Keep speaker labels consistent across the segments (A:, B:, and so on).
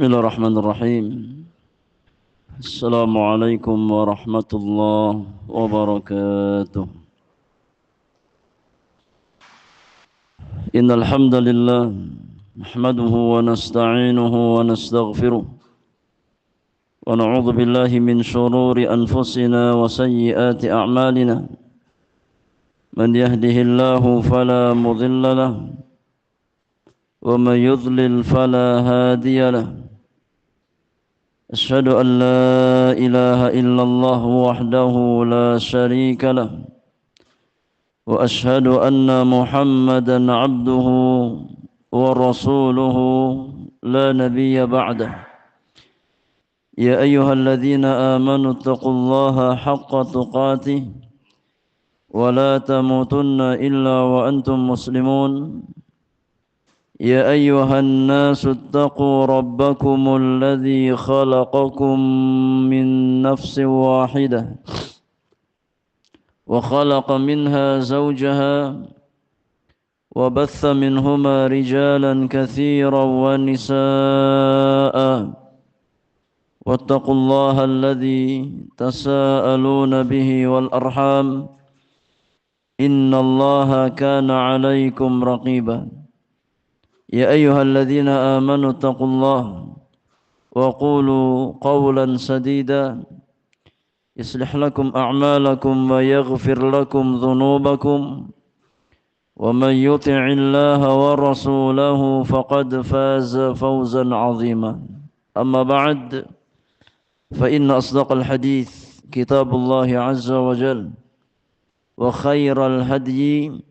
A: Bismillahirrahmanirrahim. Assalamualaikum warahmatullahi wabarakatuh. Innal hamdalillah nahmaduhu wa nasta'inuhu wa nastaghfiruh wa na'udzu billahi min shururi anfusina wa sayyiati a'malina. Man yahdihillahu fala mudilla lahu wa man yudlil fala hadiya lahu. أشهد أن لا إله إلا الله وحده لا شريك له وأشهد أن محمدا عبده ورسوله لا نبي بعده. يا أيها الذين آمنوا اتقوا الله حق تقاته ولا تموتن إلا وأنتم مسلمون. يا أيها الناس اتقوا ربكم الذي خلقكم من نفس واحدة وخلق منها زوجها وبث منهما رجالا كثيرا ونساء واتقوا الله الذي تساءلون به والأرحام إن الله كان عليكم رقيبا. يا أيها الذين آمنوا اتقوا الله وقولوا قولا سديدا يصلح لكم أعمالكم ويغفر لكم ذنوبكم ومن يطع الله ورسوله فقد فاز فوزا عظيما. أما بعد فإن أصدق الحديث كتاب الله عز وجل وخير الهدي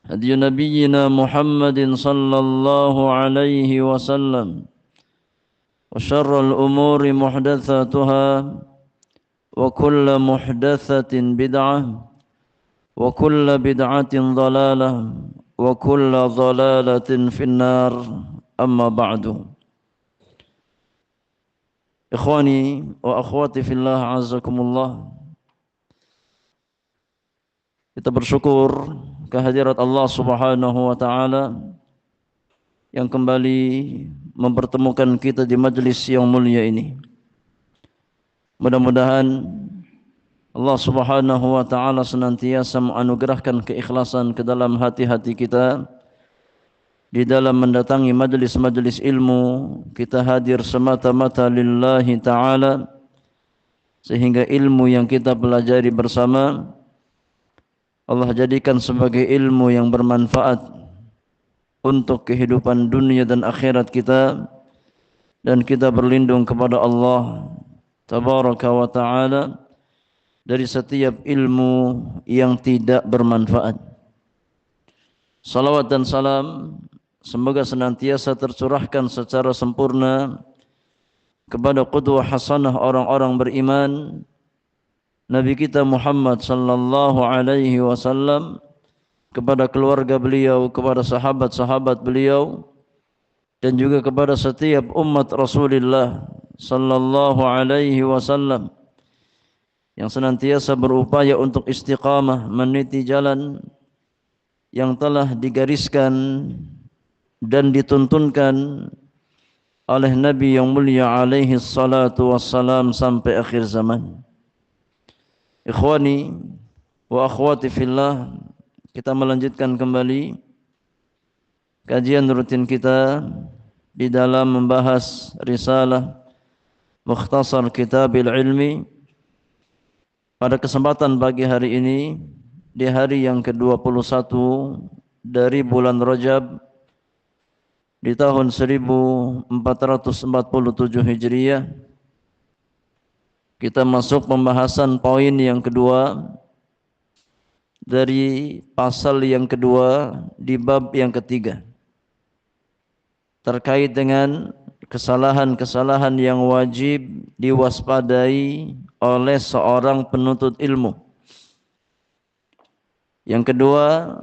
A: هدي نبينا محمد صلى الله عليه وسلم وشر الأمور محدثاتها وكل محدثة بدعة وكل بدعة ضلالة وكل ضلالة في النار. أما بعد. إخواني وأخواتي في الله عزكمullah. Kita bersyukur kehadirat Allah Subhanahu wa taala yang kembali mempertemukan kita di majlis yang mulia ini. Mudah-mudahan Allah Subhanahu wa taala senantiasa menganugerahkan keikhlasan ke dalam hati-hati kita di dalam mendatangi majlis-majlis ilmu. Kita hadir semata-mata lillahi taala, sehingga ilmu yang kita pelajari bersama Allah jadikan sebagai ilmu yang bermanfaat untuk kehidupan dunia dan akhirat kita, dan kita berlindung kepada Allah Tabaraka wa ta'ala dari setiap ilmu yang tidak bermanfaat. Salawat dan salam semoga senantiasa tercurahkan secara sempurna kepada qudwah hasanah orang-orang beriman, Nabi kita Muhammad sallallahu alaihi wasallam, kepada keluarga beliau, kepada sahabat-sahabat beliau, dan juga kepada setiap umat Rasulullah sallallahu alaihi wasallam yang senantiasa berupaya untuk istiqamah meniti jalan yang telah digariskan dan dituntunkan oleh Nabi yang mulia alaihi salatu wassalam sampai akhir zaman. Ikhwani wa akhwati fillah, kita melanjutkan kembali kajian rutin kita di dalam membahas risalah Mukhtasar Kitabil Ilmi. Pada kesempatan pagi hari ini, di hari yang ke-21 dari bulan Rajab di tahun 1447 Hijriah, kita masuk pembahasan poin yang kedua dari pasal yang kedua di bab yang ketiga, terkait dengan kesalahan-kesalahan yang wajib diwaspadai oleh seorang penuntut ilmu. Yang kedua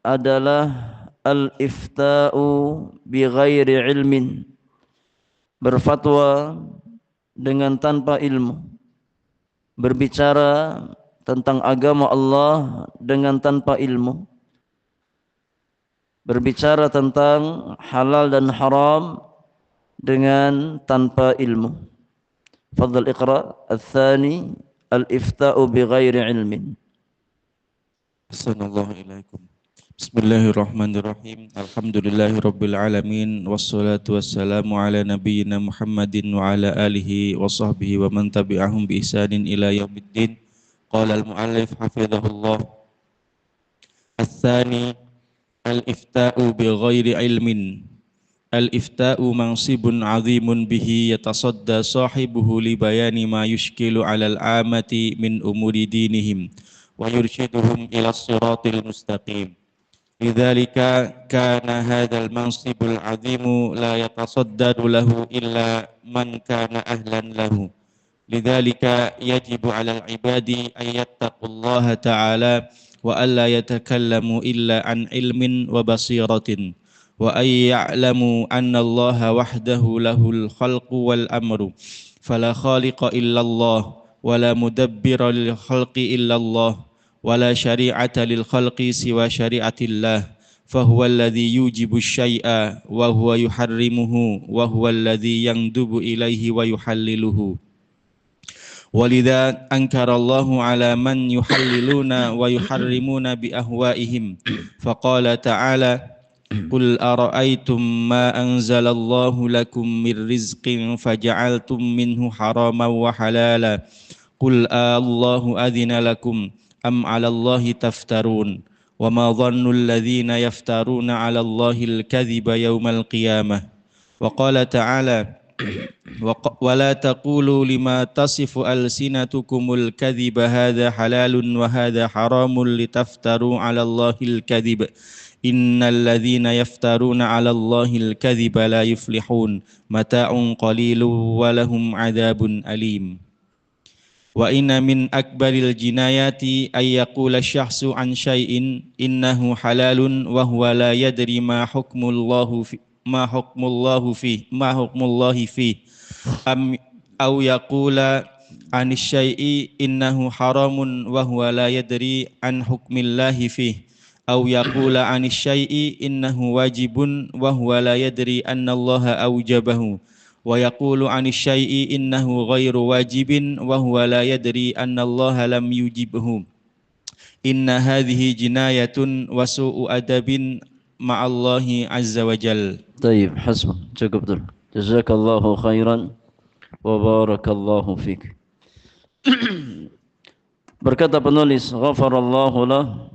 A: adalah al-ifta'u bi ghairi ilmin, berfatwa dengan tanpa ilmu, berbicara tentang agama Allah dengan tanpa ilmu, berbicara tentang halal dan haram dengan tanpa ilmu. Fadhal iqra. Al-thani al-ifta'u bighairi ilmin.
B: Assalamualaikum warahmatullahi wabarakatuh. Bismillahirrahmanirrahim. Alhamdulillahirabbil alamin wassalatu wassalamu ala nabiyyina Muhammadin wa ala alihi wa sahbihi wa man tabi'ahum bi ihsanin ila yaumiddin. Qala al-muallif hafizahullah. Ats-tsani al-ifta'u bighairi ilmin. Al-ifta'u mansibun 'azimun bihi yatasadda sahibuhu li bayani ma yushkilu 'alal 'amati min umuri dinihim wa yurshiduhum ila as-siratil mustaqim. لذلك كان هذا المنصب العظيم لا يتصدر له إلا من كان أهلا له. لذلك يجب على العباد أن يتقوا الله تعالى وألا يتكلموا إلا عن علم وبصيرة وأن يعلموا أن الله وحده له الخلق والأمر فلا خالق إلا الله ولا مدبر للخلق إلا الله ولا شريعة للخلق سوى شريعة الله فهو الذي يوجب الشيء وهو يحرمه وهو الذي يندب إليه ويحلله ولذا أنكر الله على من يحللون ويحرمون بأهوائهم فقال تعالى قل أرأيتم ما أنزل الله لكم من رزق فجعلتم منه حراما وحلالا قل الله أذن لكم أم على الله تفترون وما ظن الذين يفترون على الله الكذب يوم القيامة وقال تعالى ولا تقولوا لما تصف ألسنتكم الكذب هذا حلال وهذا حرام لتفتروا على الله الكذب إن الذين يفترون على الله الكذب لا يفلحون متاع قليل ولهم عذاب أليم. Wa inna min akbaril jinayati ay yaqula syahsu an syai'in innahu halalun wa huwa la yadri ma hukmullahi fi am aw yaqula an syai'i innahu haramun wa huwa la yadri an hukmillahi fi aw yaqula an syai'i innahu wajibun wa huwa la yadri anna allaha awjabahu wa yaqulu 'ani syai'i innahu ghairu wajibin wa huwa la yadri anna Allah lam yujibhu. Inna hadhihi jinayatun wa su'u adabin ma'allahi azza wa jal.
A: Taib, hasbuk. Cukup betul. Jazakallahu khairan wa barakallahu fik. Berkata penulis, ghafarallahu lah.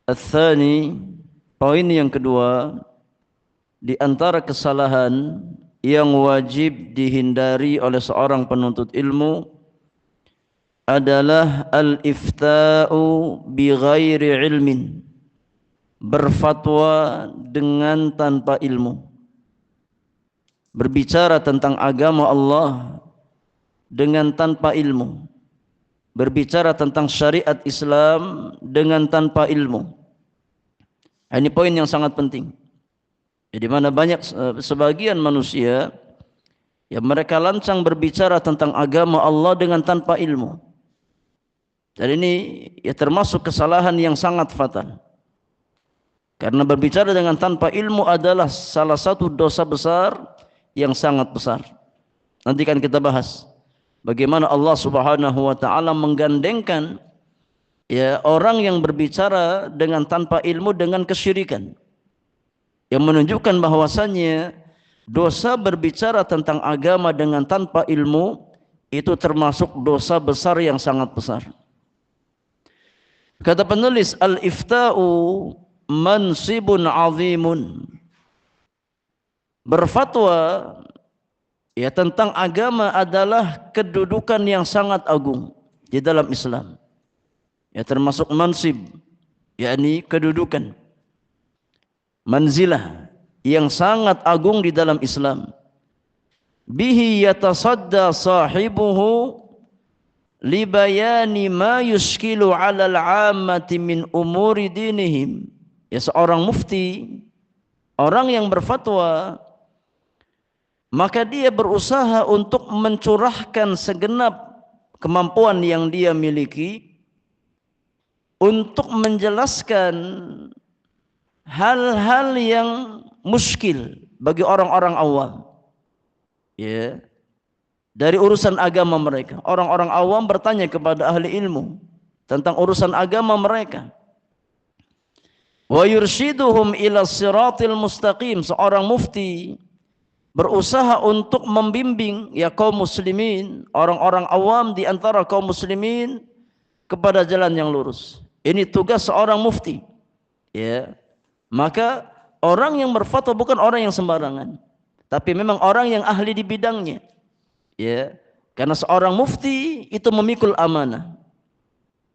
A: Ats-tsani, poin yang kedua, di antara kesalahan yang wajib dihindari oleh seorang penuntut ilmu adalah al-ifta'u bi ghairi ilmin, berfatwa dengan tanpa ilmu, berbicara tentang agama Allah dengan tanpa ilmu, berbicara tentang syariat Islam dengan tanpa ilmu. Ini poin yang sangat penting. Di mana banyak sebagian manusia yang mereka lancang berbicara tentang agama Allah dengan tanpa ilmu. Dan ini ya termasuk kesalahan yang sangat fatal. Karena berbicara dengan tanpa ilmu adalah salah satu dosa besar yang sangat besar. Nanti kan kita bahas bagaimana Allah Subhanahu wa taala menggandengkan ya orang yang berbicara dengan tanpa ilmu dengan kesyirikan, yang menunjukkan bahwasannya dosa berbicara tentang agama dengan tanpa ilmu itu termasuk dosa besar yang sangat besar. Kata penulis, al-ifta'u mansibun azimun, berfatwa ya tentang agama adalah kedudukan yang sangat agung di dalam Islam. Ya termasuk mansib, yakni kedudukan, manzilah yang sangat agung di dalam Islam. Bihi yatasadda sahibuhu li bayani ma yushkilu 'ala al-'ammati min umuri dinihim. Ya seorang mufti, orang yang berfatwa, maka dia berusaha untuk mencurahkan segenap kemampuan yang dia miliki untuk menjelaskan hal-hal yang muskil bagi orang-orang awam, Ya, dari urusan agama mereka. Orang-orang awam bertanya kepada ahli ilmu tentang urusan agama mereka. Wa yurshiduhum ila siratil mustaqim. Seorang mufti berusaha untuk membimbing ya kaum muslimin, orang-orang awam di antara kaum muslimin kepada jalan yang lurus. Ini tugas seorang mufti. Ya. Maka orang yang berfatwa bukan orang yang sembarangan, tapi memang orang yang ahli di bidangnya. Ya. Karena seorang mufti itu memikul amanah.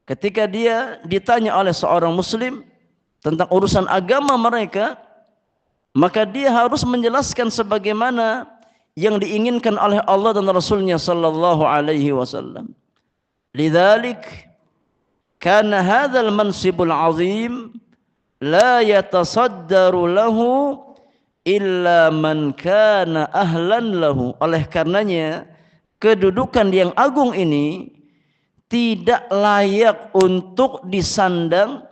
A: Ketika dia ditanya oleh seorang muslim tentang urusan agama mereka, maka dia harus menjelaskan sebagaimana yang diinginkan oleh Allah dan Rasulnya sallallahu alaihi wasallam. Lidzalik kana hadzal mansibul azim la yatasaddaru lahu illa man kana ahlan lahu. Oleh karenanya kedudukan yang agung ini tidak layak untuk disandang,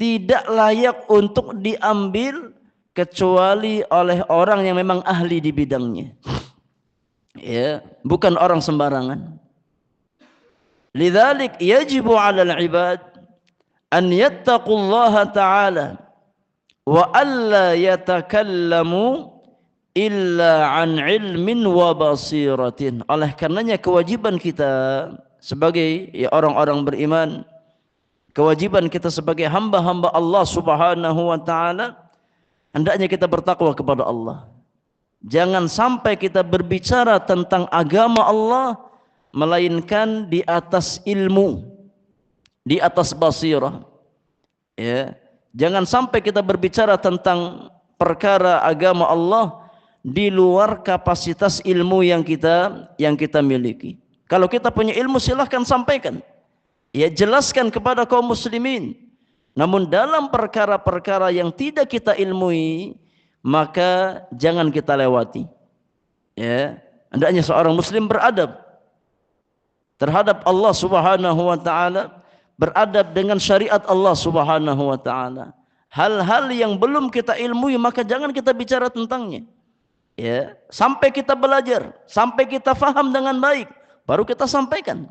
A: tidak layak untuk diambil kecuali oleh orang yang memang ahli di bidangnya. Ya, bukan orang sembarangan. Lidzalik yajibu 'alal 'ibad an yattaqullaha ta'ala wa alla yatakallamu illa 'an 'ilmin wa basiratin. Oleh karenanya kewajiban kita sebagai ya orang-orang beriman, kewajiban kita sebagai hamba-hamba Allah Subhanahu wa taala, hendaknya kita bertakwa kepada Allah. Jangan sampai kita berbicara tentang agama Allah melainkan di atas ilmu, di atas basirah. Ya, jangan sampai kita berbicara tentang perkara agama Allah di luar kapasitas ilmu yang kita miliki. Kalau kita punya ilmu silahkan sampaikan. Ya, jelaskan kepada kaum muslimin. Namun dalam perkara-perkara yang tidak kita ilmui, maka jangan kita lewati. Ya, hendaknya seorang muslim beradab terhadap Allah Subhanahu wa taala, beradab dengan syariat Allah Subhanahu wa taala. Hal-hal yang belum kita ilmui maka jangan kita bicara tentangnya. Ya, sampai kita belajar, sampai kita faham dengan baik, baru kita sampaikan.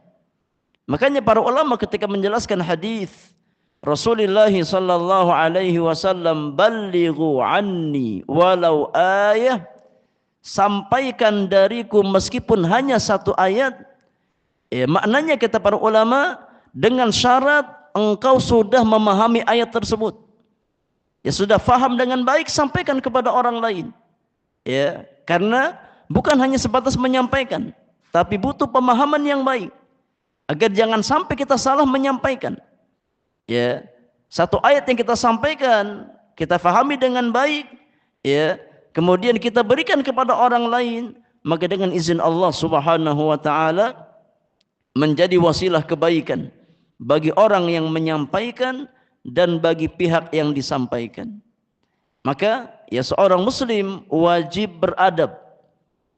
A: Makanya para ulama ketika menjelaskan hadis Rasulullah sallallahu alaihi wasallam, ballighu anni walau ayah, sampaikan dariku meskipun hanya satu ayat. Maknanya kata para ulama, dengan syarat engkau sudah memahami ayat tersebut. Ya, sudah faham dengan baik, sampaikan kepada orang lain. Ya, karena bukan hanya sebatas menyampaikan, tapi butuh pemahaman yang baik agar jangan sampai kita salah menyampaikan. Ya, satu ayat yang kita sampaikan, kita fahami dengan baik, ya, kemudian kita berikan kepada orang lain, maka dengan izin Allah Subhanahu wa taala menjadi wasilah kebaikan bagi orang yang menyampaikan dan bagi pihak yang disampaikan. Maka ya seorang muslim wajib beradab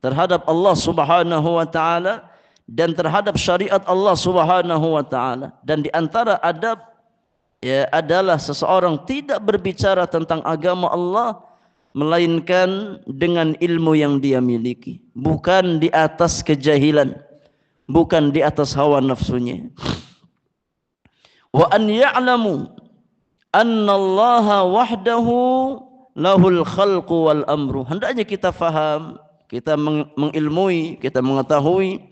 A: terhadap Allah Subhanahu wa taala dan terhadap syariat Allah Subhanahu wa taala. Dan di antara adab ya adalah seseorang tidak berbicara tentang agama Allah melainkan dengan ilmu yang dia miliki, bukan di atas kejahilan, bukan di atas hawa nafsunya. Wa an ya'lamu anna Allah wahdahu lahul khalqu wal amru. Hendaknya kita faham, kita mengilmui, kita mengetahui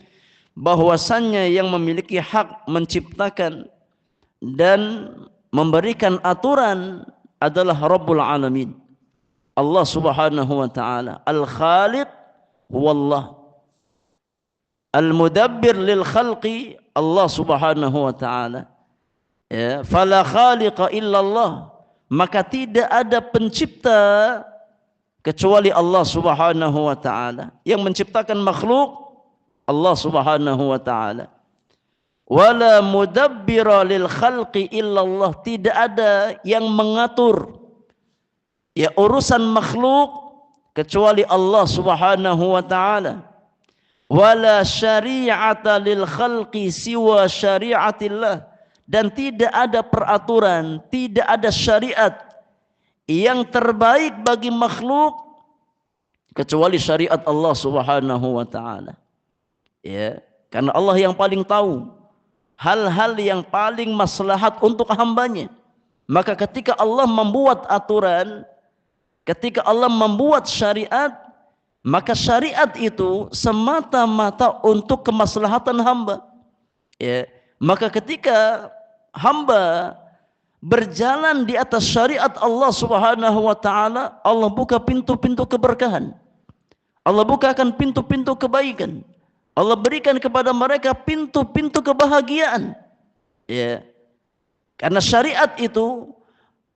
A: bahwasannya yang memiliki hak menciptakan dan memberikan aturan adalah Rabbul Alamin, Allah Subhanahu wa taala. Al-Khaliq huwallah, Al-Mudabbir lil khalqi Allah Subhanahu wa taala. Ya, fala khaliqa illallah, maka tidak ada pencipta kecuali Allah Subhanahu wa taala. Yang menciptakan makhluk Allah Subhanahu wa taala. Wala mudabbira lil khalqi illallah, tidak ada yang mengatur ya urusan makhluk kecuali Allah Subhanahu wa taala. Wala syari'ata lil khalqi siwa syari'atillah, dan tidak ada peraturan, tidak ada syariat yang terbaik bagi makhluk kecuali syariat Allah Subhanahu wa taala. Ya, karena Allah yang paling tahu hal-hal yang paling maslahat untuk hambanya. Maka ketika Allah membuat aturan, ketika Allah membuat syariat, maka syariat itu semata-mata untuk kemaslahatan hamba. Ya, maka ketika hamba berjalan di atas syariat Allah Subhanahu wa taala, Allah buka pintu-pintu keberkahan. Allah bukakan pintu-pintu kebaikan. Allah berikan kepada mereka pintu-pintu kebahagiaan. Ya. Karena syariat itu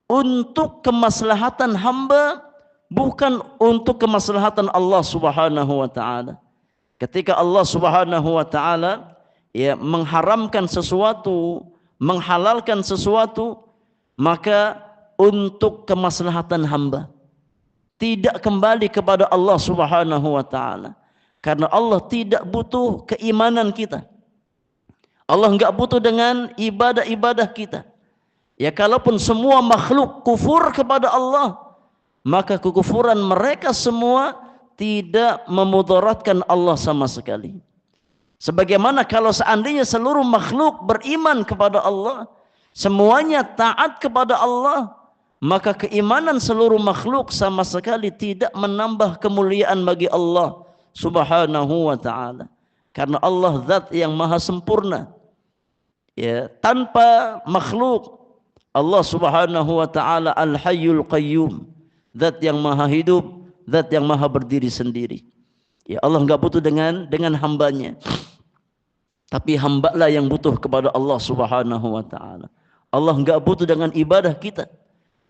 A: untuk kemaslahatan hamba, bukan untuk kemaslahatan Allah Subhanahu wa taala. Ketika Allah Subhanahu wa taala ya mengharamkan sesuatu, menghalalkan sesuatu, maka untuk kemaslahatan hamba, tidak kembali kepada Allah Subhanahu wa taala. Karena Allah tidak butuh keimanan kita. Allah enggak butuh dengan ibadah-ibadah kita. Ya, kalaupun semua makhluk kufur kepada Allah, maka kekufuran mereka semua tidak memudaratkan Allah sama sekali. Sebagaimana kalau seandainya seluruh makhluk beriman kepada Allah, semuanya taat kepada Allah, maka keimanan seluruh makhluk sama sekali tidak menambah kemuliaan bagi Allah Subhanahu wa ta'ala. Karena Allah zat yang maha sempurna. Ya, tanpa makhluk. Allah Subhanahu wa ta'ala al-hayyul qayyum, zat yang maha hidup, zat yang maha berdiri sendiri. Ya, Allah enggak butuh dengan hambanya. Tapi hambalah yang butuh kepada Allah Subhanahu wa ta'ala. Allah enggak butuh dengan ibadah kita.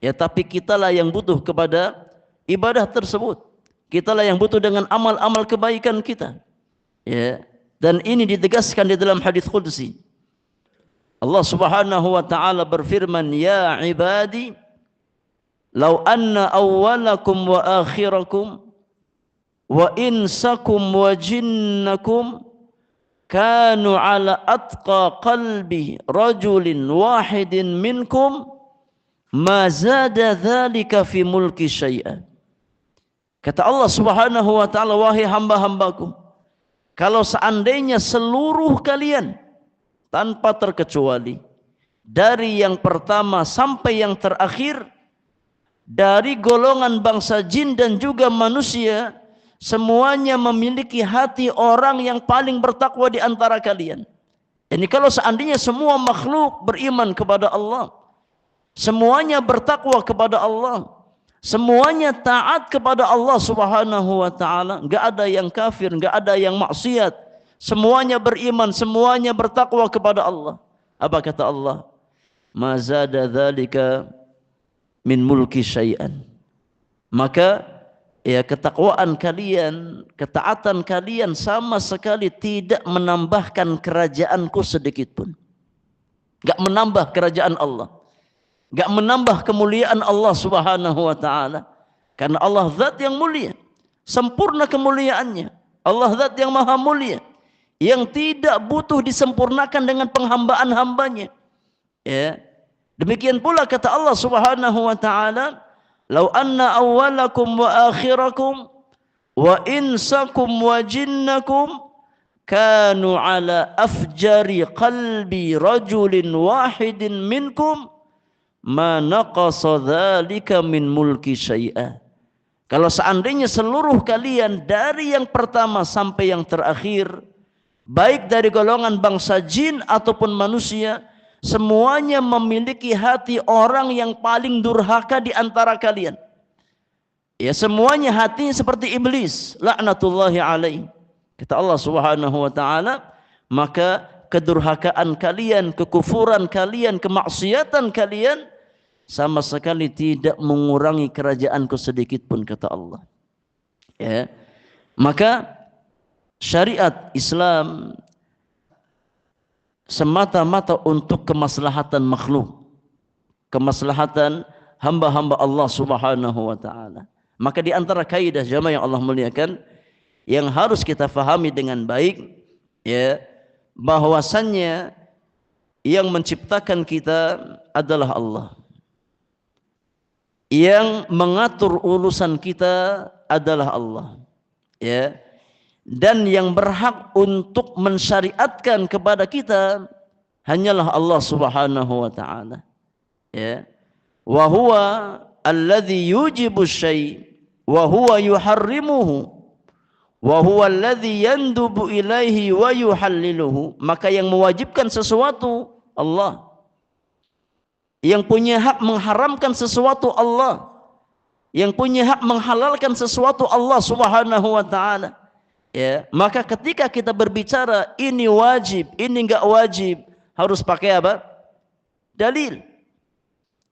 A: Ya, tapi kitalah yang butuh kepada ibadah tersebut. Kitalah yang butuh dengan amal-amal kebaikan kita. Ya, dan ini ditegaskan di dalam hadis qudsi. Allah Subhanahu wa taala berfirman, "Ya ibadi, law anna awwalakum wa akhirakum wa insakum wa jinnakum kanu ala atqa qalbi rajulin wahidin minkum ma zada dzalika fi mulki syai'an." Kata Allah Subhanahu wa taala, wahai hamba-hambaku, kalau seandainya seluruh kalian tanpa terkecuali, dari yang pertama sampai yang terakhir, dari golongan bangsa jin dan juga manusia, semuanya memiliki hati orang yang paling bertakwa di antara kalian. Ini kalau seandainya semua makhluk beriman kepada Allah, semuanya bertakwa kepada Allah, semuanya taat kepada Allah Subhanahu wa taala, enggak ada yang kafir, enggak ada yang maksiat. Semuanya beriman, semuanya bertakwa kepada Allah. Apa kata Allah? Ma zada dzalika min mulki syai'an. Maka ya ketakwaan kalian, ketaatan kalian sama sekali tidak menambahkan kerajaanku sedikit pun. Enggak menambah kerajaan Allah. Enggak menambah kemuliaan Allah Subhanahu wa taala. Karena Allah zat yang mulia, sempurna kemuliaannya. Allah zat yang maha mulia, yang tidak butuh disempurnakan dengan penghambaan hambanya. Ya. Demikian pula kata Allah Subhanahu wa taala, "Lau anna awwalakum wa akhirakum wa insakum wa jinnakum kanu ala afjari qalbi rajulin wahidin minkum ma naqasa dzalika min mulki syai'a." Kalau seandainya seluruh kalian dari yang pertama sampai yang terakhir, baik dari golongan bangsa jin ataupun manusia, semuanya memiliki hati orang yang paling durhaka di antara kalian. Ya, semuanya hatinya seperti iblis, laknatullahi alaih. Kata Allah Subhanahu wa taala, maka kedurhakaan kalian, kekufuran kalian, kemaksiatan kalian sama sekali tidak mengurangi kerajaanku sedikit pun, kata Allah. Ya. Maka syariat Islam semata-mata untuk kemaslahatan makhluk, kemaslahatan hamba-hamba Allah Subhanahu wa taala. Maka di antara kaidah jamaah yang Allah muliakan yang harus kita fahami dengan baik, ya, bahwasannya yang menciptakan kita adalah Allah. Yang mengatur urusan kita adalah Allah. ya, dan yang berhak untuk mensyariatkan kepada kita hanyalah Allah Subhanahu wa taala, ya. Wa huwa alladhi yujibu syai' wa huwa yuharrimuhu wa huwa alladhi yandubu ilaihi wa yuhalliluhu. Maka yang mewajibkan sesuatu Allah, yang punya hak mengharamkan sesuatu Allah, yang punya hak menghalalkan sesuatu Allah Subhanahu wa taala. Ya, maka ketika kita berbicara ini wajib, ini enggak wajib, harus pakai apa? Dalil.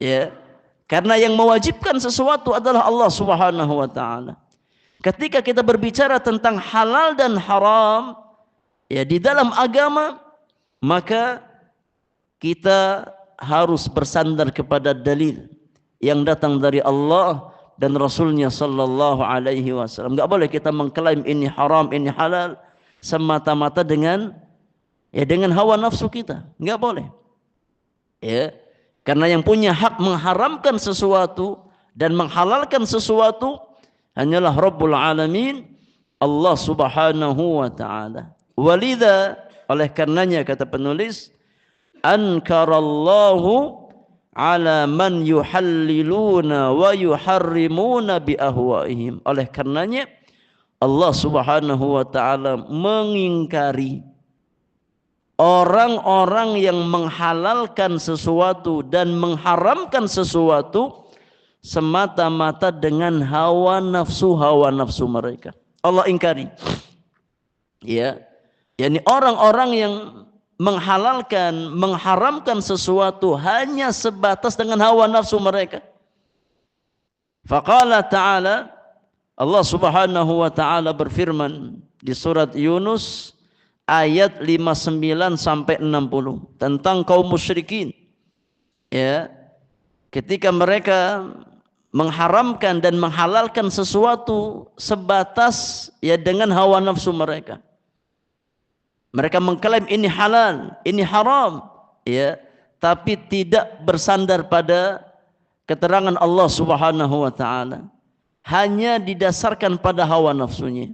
A: Ya. Karena yang mewajibkan sesuatu adalah Allah Subhanahu wa taala. Ketika kita berbicara tentang halal dan haram ya di dalam agama, maka kita harus bersandar kepada dalil yang datang dari Allah dan Rasulnya sallallahu alaihi wasallam. Enggak boleh kita mengklaim ini haram, ini halal semata-mata dengan hawa nafsu kita. Enggak boleh. Ya. Karena yang punya hak mengharamkan sesuatu dan menghalalkan sesuatu hanyalah Rabbul Alamin, Allah Subhanahu wa taala. Walidha, oleh karenanya kata penulis, ankarallahu ala man yuhalliluna wa yuharrimuna bi ahwaihim. Oleh karenanya Allah Subhanahu wa taala mengingkari orang-orang yang menghalalkan sesuatu dan mengharamkan sesuatu semata-mata dengan hawa nafsu mereka. Allah ingkari. Ya. Yani orang-orang yang menghalalkan, mengharamkan sesuatu hanya sebatas dengan hawa nafsu mereka. Faqala ta'ala, Allah Subhanahu wa taala berfirman di surat Yunus ayat 59 sampai 60 tentang kaum musyrikin. Ya. Ketika mereka mengharamkan dan menghalalkan sesuatu sebatas ya dengan hawa nafsu mereka. Mereka mengklaim ini halal, ini haram, ya, tapi tidak bersandar pada keterangan Allah Subhanahu wa taala. Hanya didasarkan pada hawa nafsunya.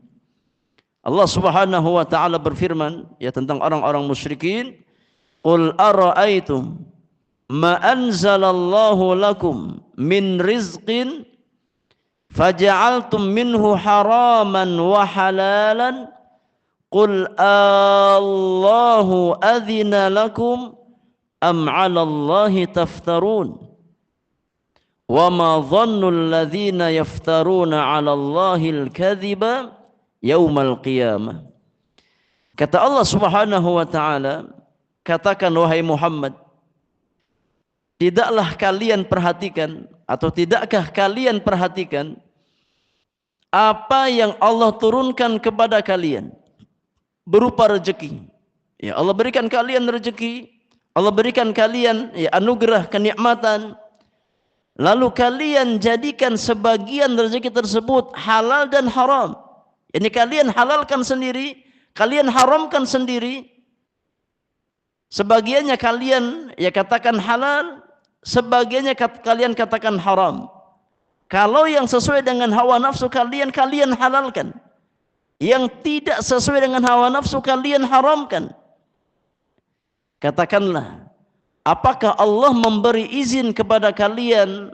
A: Allah Subhanahu wa taala berfirman ya tentang orang-orang musyrikin, "Qul ara'aitum ma anzalallahu lakum min rizqin faja'altum minhu haraman wa halalan qul Allahu adzina lakum am 'ala Allahi taftarun wa ma dhannu alladhina yaftaruna 'ala Allahi al-kadhiba yaumal qiyamah." Kata Allah Subhanahu wa taala, katakan wahai Muhammad, tidaklah kalian perhatikan atau tidakkah kalian perhatikan apa yang Allah turunkan kepada kalian berupa rezeki. Ya, Allah berikan kalian rezeki, Allah berikan kalian ya, anugerah kenikmatan. Lalu kalian jadikan sebagian rezeki tersebut halal dan haram. Ini kalian halalkan sendiri, kalian haramkan sendiri. Sebagiannya kalian ya katakan halal, sebagiannya kalian katakan haram. Kalau yang sesuai dengan hawa nafsu kalian halalkan. Yang tidak sesuai dengan hawa nafsu kalian haramkan. Katakanlah, apakah Allah memberi izin kepada kalian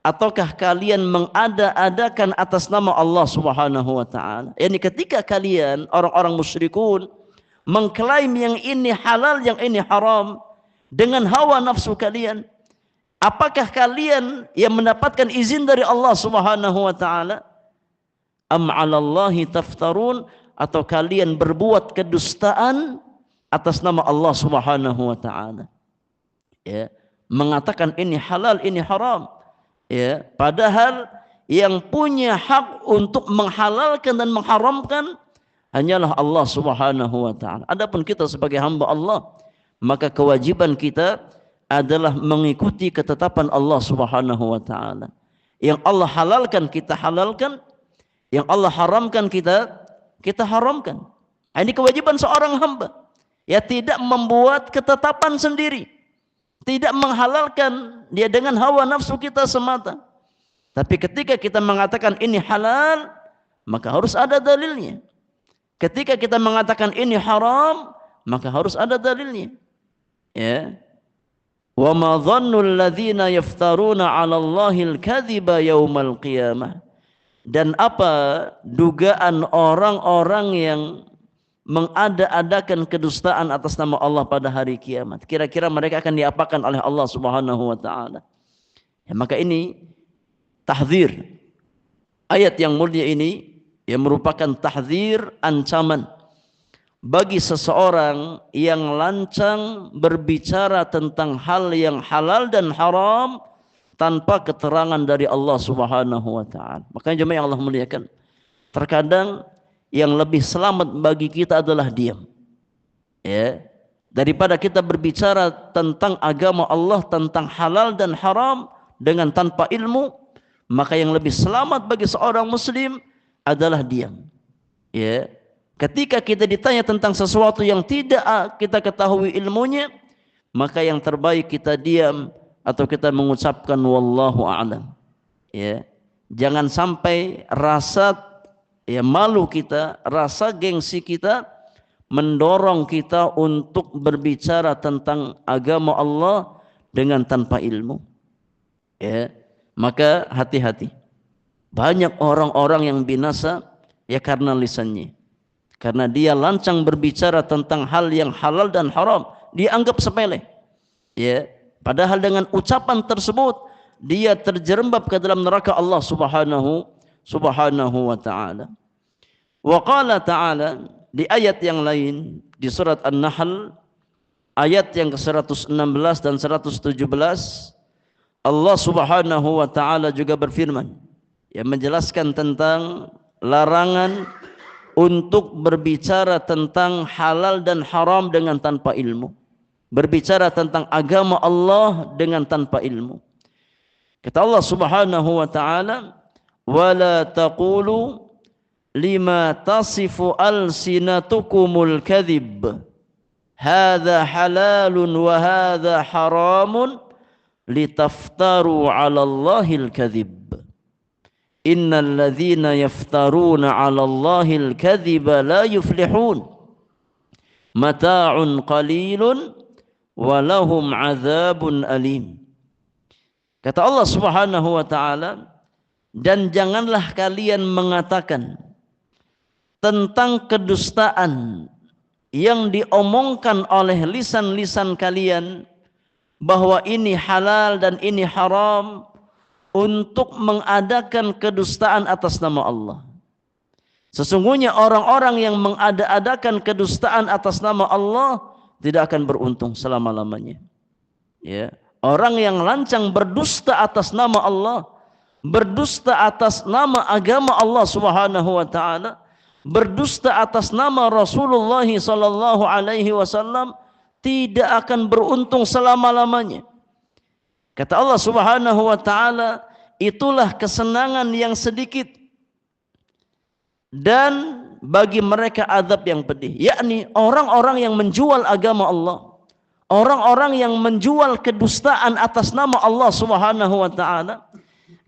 A: ataukah kalian mengada-adakan atas nama Allah Subhanahu wa taala? Yani ketika kalian orang-orang musyrikun mengklaim yang ini halal, yang ini haram dengan hawa nafsu kalian, apakah kalian yang mendapatkan izin dari Allah Subhanahu wa taala? Am 'alallahi taftarun, atau kalian berbuat kedustaan atas nama Allah Subhanahu wa taala? Ya, mengatakan ini halal, ini haram. Ya, padahal yang punya hak untuk menghalalkan dan mengharamkan hanyalah Allah Subhanahu wa taala. Adapun kita sebagai hamba Allah, maka kewajiban kita adalah mengikuti ketetapan Allah Subhanahu wa taala. Yang Allah halalkan kita halalkan, yang Allah haramkan kita haramkan. Ini kewajiban seorang hamba. Ya, tidak membuat ketetapan sendiri. Tidak menghalalkan dia dengan hawa nafsu kita semata. Tapi ketika kita mengatakan ini halal, maka harus ada dalilnya. Ketika kita mengatakan ini haram, maka harus ada dalilnya. Ya. Wa ma dhannul ladzina yaftaruna 'ala Allahil kadhiba yaumal qiyamah. Dan apa dugaan orang-orang yang mengada-adakan kedustaan atas nama Allah pada hari kiamat? Kira-kira mereka akan diapakan oleh Allah Subhanahu wa taala? Ya, maka ini tahdzir. Ayat yang mulia ini yang merupakan tahdzir, ancaman bagi seseorang yang lancang berbicara tentang hal yang halal dan haram tanpa keterangan dari Allah Subhanahu wa taala. Makanya jemaah yang Allah muliakan, terkadang yang lebih selamat bagi kita adalah diam. Ya, daripada kita berbicara tentang agama Allah, tentang halal dan haram dengan tanpa ilmu, maka yang lebih selamat bagi seorang muslim adalah diam. Ya, ketika kita ditanya tentang sesuatu yang tidak kita ketahui ilmunya, maka yang terbaik kita diam atau kita mengucapkan wallahu a'lam. Ya, jangan sampai rasa malu kita, rasa gengsi kita mendorong kita untuk berbicara tentang agama Allah dengan tanpa ilmu. Ya, maka hati-hati. Banyak orang-orang yang binasa ya karena lisannya. Karena dia lancang berbicara tentang hal yang halal dan haram, dia anggap sepele. Ya, padahal dengan ucapan tersebut dia terjerembab ke dalam neraka Allah Subhanahu wa taala. Wa qala ta'ala, di ayat yang lain di surat An-Nahl ayat yang ke-116 dan 117, Allah Subhanahu wa taala juga berfirman yang menjelaskan tentang larangan untuk berbicara tentang halal dan haram dengan tanpa ilmu, berbicara tentang agama Allah dengan tanpa ilmu. Kata Allah Subhanahu wa taala, wala taqulu lima tasifu alsinatukumul kadhib hadza halalun wa hadza haramun litaftaru 'ala Allahil kadhib innal ladzina yaftaruna 'ala Allahil kadhiba la yuflihun mata'un qalilun wa lahum 'adzabun alim. Kata Allah Subhanahu wa taala, dan janganlah kalian mengatakan tentang kedustaan yang diomongkan oleh lisan-lisan kalian bahwa ini halal dan ini haram untuk mengadakan kedustaan atas nama Allah. Sesungguhnya orang-orang yang mengada-adakan kedustaan atas nama Allah tidak akan beruntung selama-lamanya. Ya, orang yang lancang berdusta atas nama Allah, berdusta atas nama agama Allah Subhanahu wa taala, berdusta atas nama Rasulullah sallallahu alaihi wasallam tidak akan beruntung selama-lamanya. Kata Allah Subhanahu wa taala, itulah kesenangan yang sedikit dan bagi mereka azab yang pedih, yakni orang-orang yang menjual agama Allah, orang-orang yang menjual kedustaan atas nama Allah Subhanahu wa taala.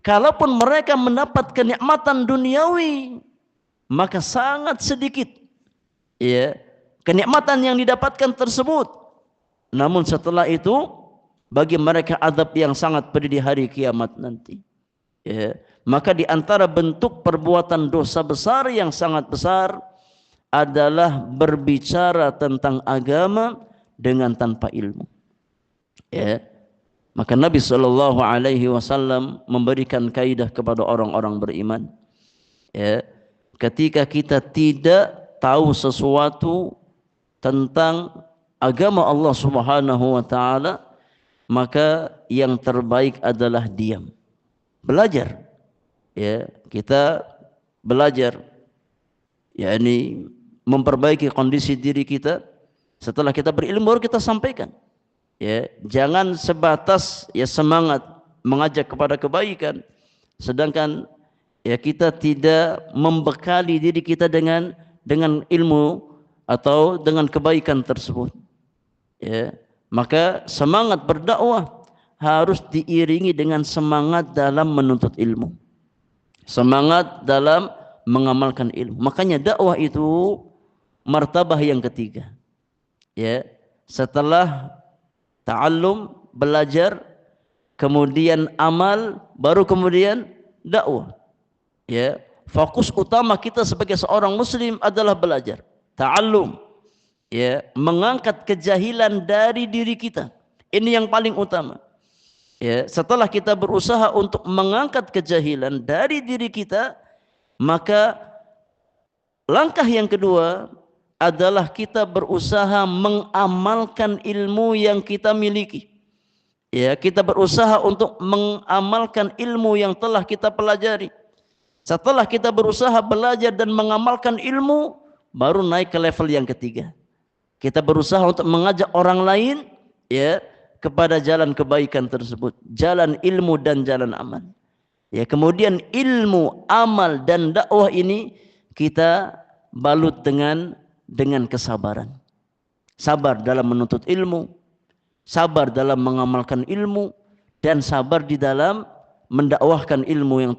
A: Kalaupun mereka mendapat kenikmatan duniawi, maka sangat sedikit ya kenikmatan yang didapatkan tersebut. Namun setelah itu bagi mereka azab yang sangat pedih di hari kiamat nanti. Ya, maka di antara bentuk perbuatan dosa besar yang sangat besar adalah berbicara tentang agama dengan tanpa ilmu. Ya. Maka Nabi sallallahu alaihi wasallam memberikan kaidah kepada orang-orang beriman. Ya, ketika kita tidak tahu sesuatu tentang agama Allah Subhanahu wa taala, maka yang terbaik adalah diam. Belajar. Ya, kita belajar yakni memperbaiki kondisi diri kita. Setelah kita berilmu baru kita sampaikan. Ya, jangan sebatas ya semangat mengajak kepada kebaikan, sedangkan ya kita tidak membekali diri kita dengan ilmu atau dengan kebaikan tersebut. Ya, maka semangat berdakwah harus diiringi dengan semangat dalam menuntut ilmu, semangat dalam mengamalkan ilmu. Makanya dakwah itu martabah yang ketiga. Ya, setelah ta'allum, belajar, kemudian amal, baru kemudian dakwah. Ya, fokus utama kita sebagai seorang muslim adalah belajar, ta'allum, ya, mengangkat kejahilan dari diri kita. Ini yang paling utama. Ya, setelah kita berusaha untuk mengangkat kejahilan dari diri kita, maka langkah yang kedua adalah kita berusaha mengamalkan ilmu yang kita miliki. Ya, kita berusaha untuk mengamalkan ilmu yang telah kita pelajari. Setelah kita berusaha belajar dan mengamalkan ilmu, baru naik ke level yang ketiga. Kita berusaha untuk mengajak orang lain, ya, kepada jalan kebaikan tersebut, jalan ilmu dan jalan amal. Ya, kemudian ilmu, amal dan dakwah ini kita balut dengan kesabaran. Sabar dalam menuntut ilmu, sabar dalam mengamalkan ilmu, dan sabar di dalam mendakwahkan ilmu yang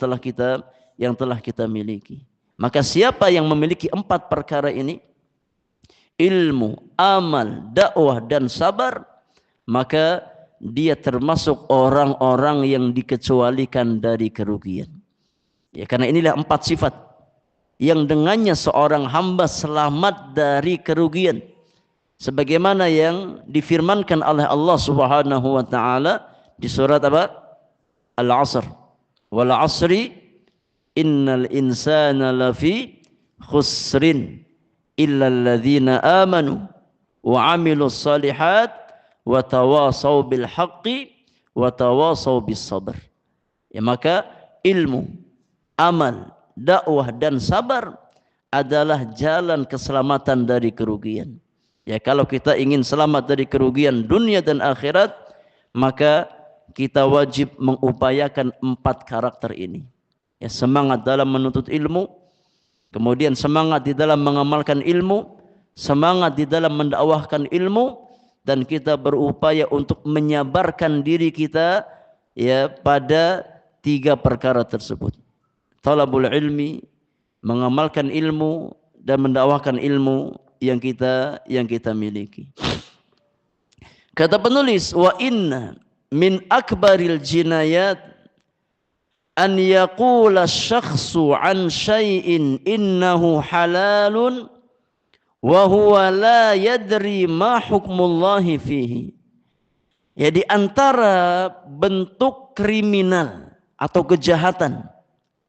A: telah kita miliki. Maka siapa yang memiliki 4 perkara ini, ilmu, amal, dakwah dan sabar, maka dia termasuk orang-orang yang dikecualikan dari kerugian. Ya, karena inilah 4 sifat yang dengannya seorang hamba selamat dari kerugian. Sebagaimana yang difirmankan oleh Allah Subhanahu wa taala di surat apa? Al-'Asr. Wal 'asri innal insana lafi khusrin illa alladhina amanu wa 'amilus shalihat wa tawasaw bil haqqi wa tawasaw bis sabr. Ya, maka ilmu, amal, dakwah dan sabar adalah jalan keselamatan dari kerugian. Ya, kalau kita ingin selamat dari kerugian dunia dan akhirat, maka kita wajib mengupayakan 4 karakter ini. Ya, semangat dalam menuntut ilmu, kemudian semangat di dalam mengamalkan ilmu, semangat di dalam mendakwahkan ilmu, dan kita berupaya untuk menyabarkan diri kita, ya, pada 3 perkara tersebut. Talabul ilmi, mengamalkan ilmu dan mendakwahkan ilmu yang kita miliki. Kata penulis, wa inna min akbaril jinayat an yaqula syakhsu an syai'in innahu halalun wa huwa la yadri ma hukmullahi fihi. Ya, di antara bentuk kriminal atau kejahatan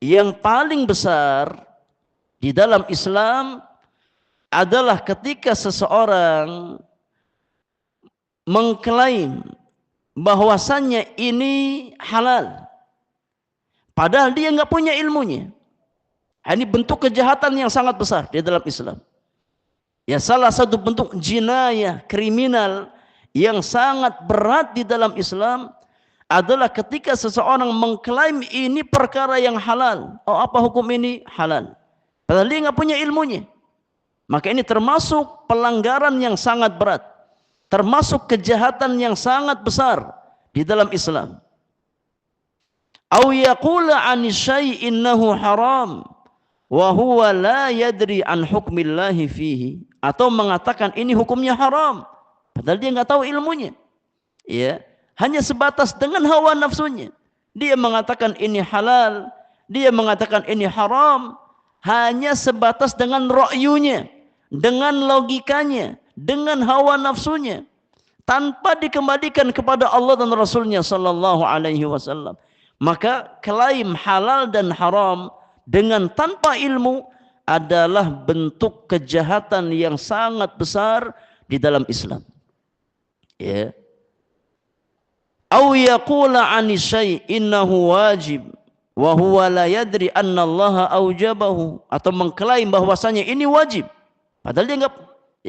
A: yang paling besar di dalam Islam adalah ketika seseorang mengklaim bahwasannya ini halal, padahal dia nggak punya ilmunya. Ini bentuk kejahatan yang sangat besar di dalam Islam. Ya, salah satu bentuk jinayah, kriminal yang sangat berat di dalam Islam adalah ketika seseorang mengklaim ini perkara yang halal. Oh, apa hukum ini? Halal. Padahal dia nggak punya ilmunya. Maka ini termasuk pelanggaran yang sangat berat, termasuk kejahatan yang sangat besar di dalam Islam. Au yaqula 'ani syai'in innahu haram wa huwa la yadri an hukmillahi fihi, atau mengatakan ini hukumnya haram padahal dia nggak tahu ilmunya. Ya, hanya sebatas dengan hawa nafsunya dia mengatakan ini halal, dia mengatakan ini haram, hanya sebatas dengan ra'yunya, dengan logikanya, dengan hawa nafsunya, tanpa dikembalikan kepada Allah dan Rasulnya sallallahu alaihi wasallam. Maka klaim halal dan haram dengan tanpa ilmu adalah bentuk kejahatan yang sangat besar di dalam Islam. Ya. Au yaqula 'ani syai' innahu wajib wa huwa la yadri anna Allah aujabahu, atau mengklaim bahwasanya ini wajib padahal dia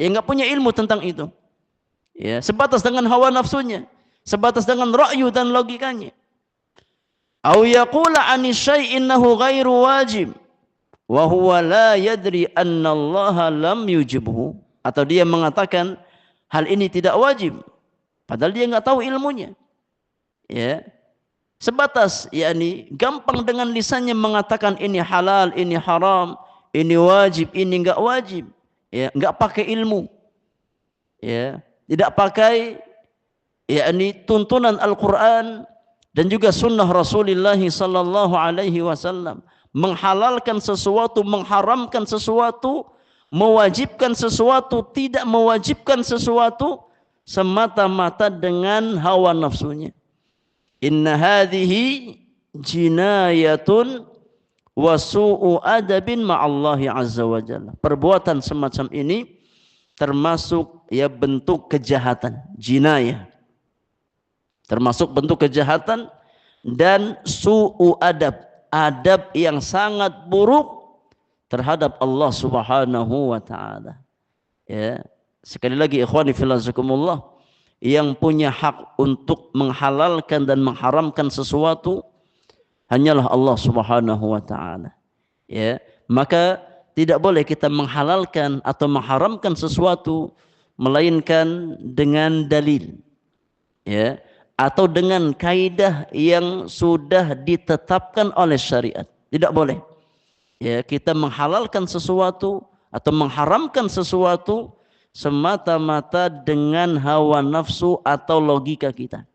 A: enggak punya ilmu tentang itu. Ya, sebatas dengan hawa nafsunya, sebatas dengan ra'yu dan logikanya. Au yaqula 'ani syai' innahu ghairu wajib wa huwa la yadri anna Allah lam yujibhu, atau dia mengatakan hal ini tidak wajib padahal dia enggak tahu ilmunya. Ya, sebatas yakni gampang dengan lisannya mengatakan ini halal, ini haram, ini wajib, ini enggak wajib. Ya, enggak pakai ilmu. Ya, tidak pakai yakni tuntunan Al-Qur'an dan juga sunnah Rasulullah sallallahu alaihi wasallam, menghalalkan sesuatu, mengharamkan sesuatu, mewajibkan sesuatu, tidak mewajibkan sesuatu semata-mata dengan hawa nafsunya. Inna hadhihi jinayatun wa su'u adabin ma'allahi azza wa jalla. Perbuatan semacam ini termasuk ya bentuk kejahatan, jinayah. Termasuk bentuk kejahatan dan su'u adab, adab yang sangat buruk terhadap Allah Subhanahu wa taala. Ya, sekali lagi ikhwani fillah zakumullah, yang punya hak untuk menghalalkan dan mengharamkan sesuatu hanyalah Allah Subhanahu wa taala. Ya, maka tidak boleh kita menghalalkan atau mengharamkan sesuatu melainkan dengan dalil. Ya, atau dengan kaidah yang sudah ditetapkan oleh syariat. Tidak boleh. Ya, kita menghalalkan sesuatu atau mengharamkan sesuatu semata-mata dengan hawa nafsu atau logika kita.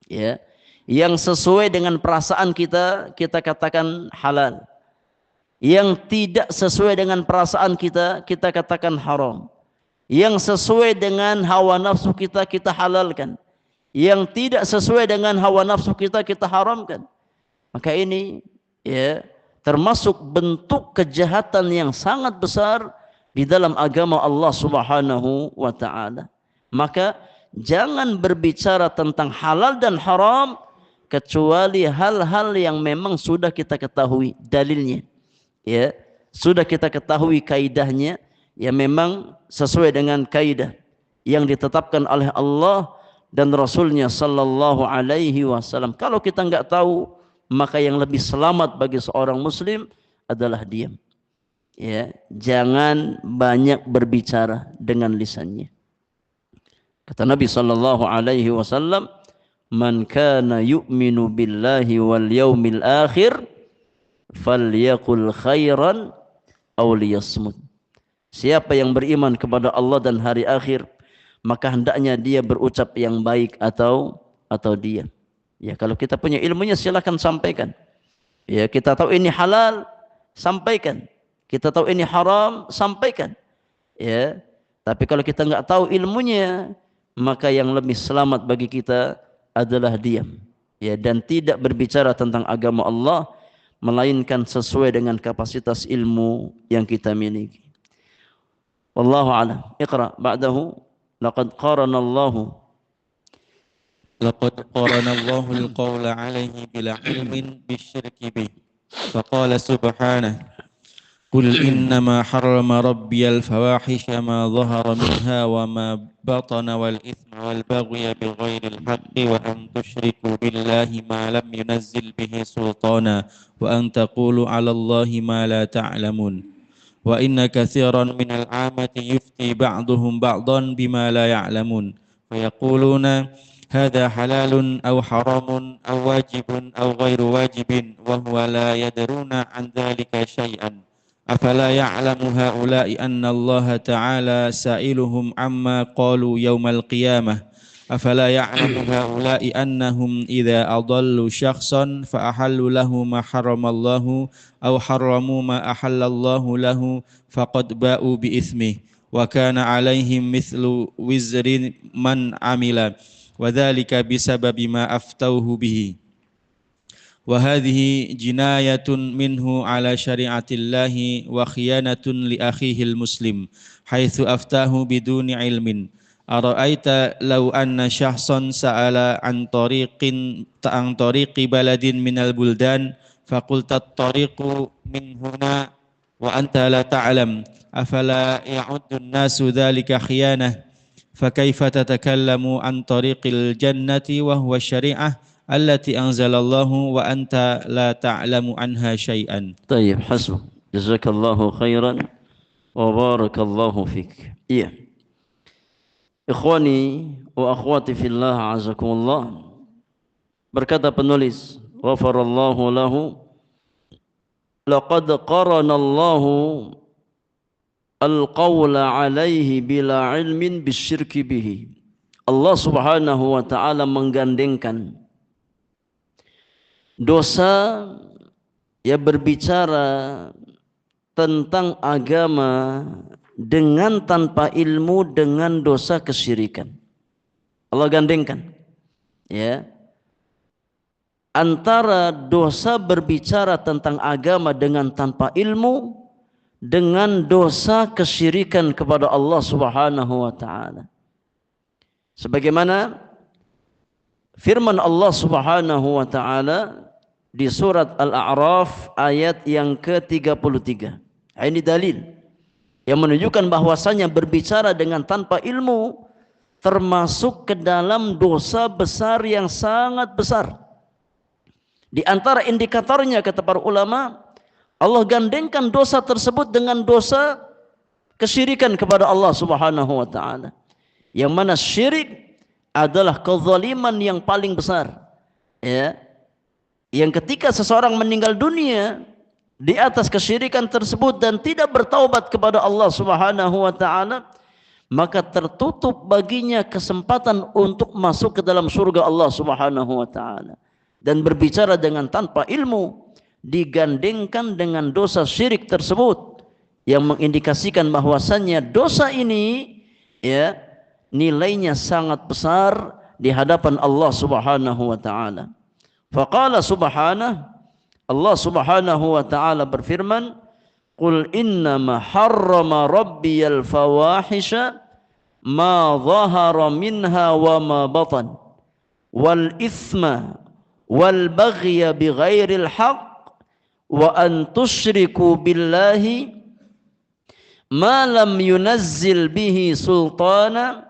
A: Ya, yang sesuai dengan perasaan kita, kita katakan halal. Yang tidak sesuai dengan perasaan kita, kita katakan haram. Yang sesuai dengan hawa nafsu kita, kita halalkan. Yang tidak sesuai dengan hawa nafsu kita, kita haramkan. Maka ini ya termasuk bentuk kejahatan yang sangat besar di dalam agama Allah Subhanahu wa taala. Maka jangan berbicara tentang halal dan haram kecuali hal-hal yang memang sudah kita ketahui dalilnya. Ya, sudah kita ketahui kaidahnya, ya memang sesuai dengan kaidah yang ditetapkan oleh Allah dan Rasulnya sallallahu alaihi wasallam. Kalau kita enggak tahu, maka yang lebih selamat bagi seorang muslim adalah diam. Ya, jangan banyak berbicara dengan lisannya. Kata Nabi sallallahu alaihi wasallam, "Man kana yu'minu billahi wal yaumil akhir falyaqul khairan aw liyasmut." Siapa yang beriman kepada Allah dan hari akhir, maka hendaknya dia berucap yang baik atau diam. Ya, kalau kita punya ilmunya silakan sampaikan. Ya, kita tahu ini halal, sampaikan. Kita tahu ini haram, sampaikan. Ya, tapi kalau kita enggak tahu ilmunya, maka yang lebih selamat bagi kita adalah diam. Ya, dan tidak berbicara tentang agama Allah melainkan sesuai dengan kapasitas ilmu yang kita miliki. Wallahu a'lam. Iqra ba'dahu. لقد قارن الله
B: القول عليه بلا علم بالشرك به فقال سبحانه قل إنما حرم ربي الفواحش ما ظهر منها وما بطن والإثم والبغي بغير الحق وأن تشركوا بالله ما لم ينزل به سلطانا وأن تقولوا على الله ما لا تعلمون وإن كثيرا من العامة يفتي بعضهم بعضا بما لا يعلمون فيقولون هذا حلال أو حرام أو واجب أو غير واجب وهو لا يدرون عن ذلك شيئا أفلا يعلم هؤلاء أن الله تعالى سائلهم عما قالوا يوم القيامة أفلا يعلم هؤلاء أنهم إذا أضلوا شخصا فأحلوا له ما حرم الله أو حرموا ما أحل الله له فقد باءوا بإثمه وكان عليهم مثل وزر من عمل وذلك بسبب ما أفتوه به وهذه جناية منه على شريعة الله وخيانة لأخيه المسلم حيث أفتاه بدون علم أرأيت لو أن شخصا سأل عن طريق بلد من البلدان فقلت الطريق من هنا وأنت لا تعلم أفلا يعد الناس ذلك خيانة فكيف تتكلم عن طريق الجنة وهو الشريعة التي أنزل الله وأنت لا تعلم عنها شيئا.
A: طيب حسب جزاك الله خيرا وبارك الله فيك. Iya. Ikhwani wa akhwati fillah azakumullah. Berkata penulis, ghafarallahu lahu laqad qaranallahu al-qawla alaihi bila ilmin bisyirki bihi. Allah Subhanahu wa ta'ala menggandengkan dosa yang berbicara tentang agama dengan tanpa ilmu dengan dosa kesyirikan. Allah gandengkan, ya, antara dosa berbicara tentang agama dengan tanpa ilmu dengan dosa kesyirikan kepada Allah Subhanahu wa ta'ala. Sebagaimana firman Allah Subhanahu wa ta'ala di surat Al-A'raf ayat yang ke-33. Ini dalil yang menunjukkan bahwasanya berbicara dengan tanpa ilmu termasuk ke dalam dosa besar yang sangat besar. Di antara indikatornya kata para ulama, Allah gandengkan dosa tersebut dengan dosa kesyirikan kepada Allah Subhanahu wa ta'ala. Yang mana syirik adalah kezaliman yang paling besar. Ya. Yang ketika seseorang meninggal dunia di atas kesyirikan tersebut dan tidak bertaubat kepada Allah Subhanahu wa ta'ala, maka tertutup baginya kesempatan untuk masuk ke dalam surga Allah Subhanahu wa ta'ala. Dan berbicara dengan tanpa ilmu digandengkan dengan dosa syirik tersebut yang mengindikasikan bahwasannya dosa ini, ya, nilainya sangat besar di hadapan Allah Subhanahu wa ta'ala. Faqala subhanahu, Allah Subhanahu wa ta'ala berfirman, qul innama harrama rabbiyal fawahisha ma dhahara minha wa ma batan wal ithma wal baghya bighairil haqq wa an tusyriku billahi ma lam yunazzil bihi sultana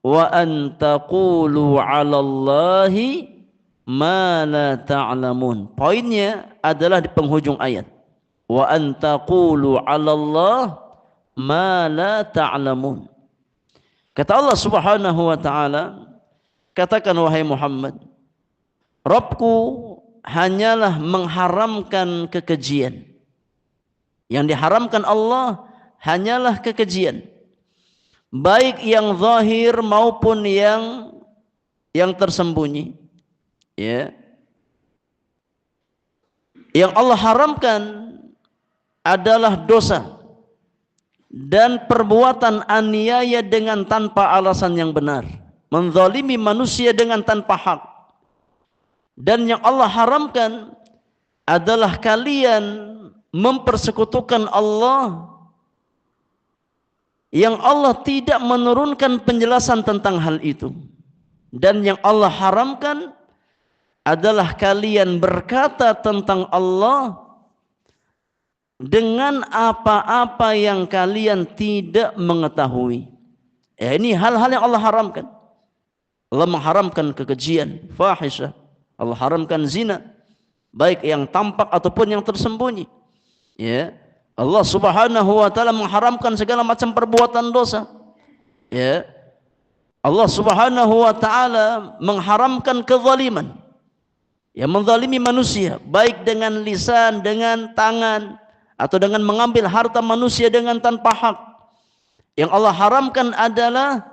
A: wa an taqulu 'ala Allahi ma la ta'lamun. Poinnya adalah di penghujung ayat. Wa an taqulu 'ala Allah ma la ta'lamun. Kata Allah Subhanahu wa ta'ala, katakan wahai Muhammad, Rabbku hanyalah mengharamkan kekejian. Yang diharamkan Allah hanyalah kekejian, baik yang zahir maupun yang tersembunyi. Ya. Yang Allah haramkan adalah dosa dan perbuatan aniaya dengan tanpa alasan yang benar, menzalimi manusia dengan tanpa hak. Dan yang Allah haramkan adalah kalian mempersekutukan Allah, yang Allah tidak menurunkan penjelasan tentang hal itu. Dan yang Allah haramkan adalah kalian berkata tentang Allah dengan apa-apa yang kalian tidak mengetahui. Ini hal-hal yang Allah haramkan. Allah mengharamkan kekejian, fahisyah. Allah haramkan zina, baik yang tampak ataupun yang tersembunyi. Ya. Allah Subhanahu wa ta'ala mengharamkan segala macam perbuatan dosa. Ya. Allah Subhanahu wa ta'ala mengharamkan kezaliman, yang menzalimi manusia, baik dengan lisan, dengan tangan, atau dengan mengambil harta manusia dengan tanpa hak. Yang Allah haramkan adalah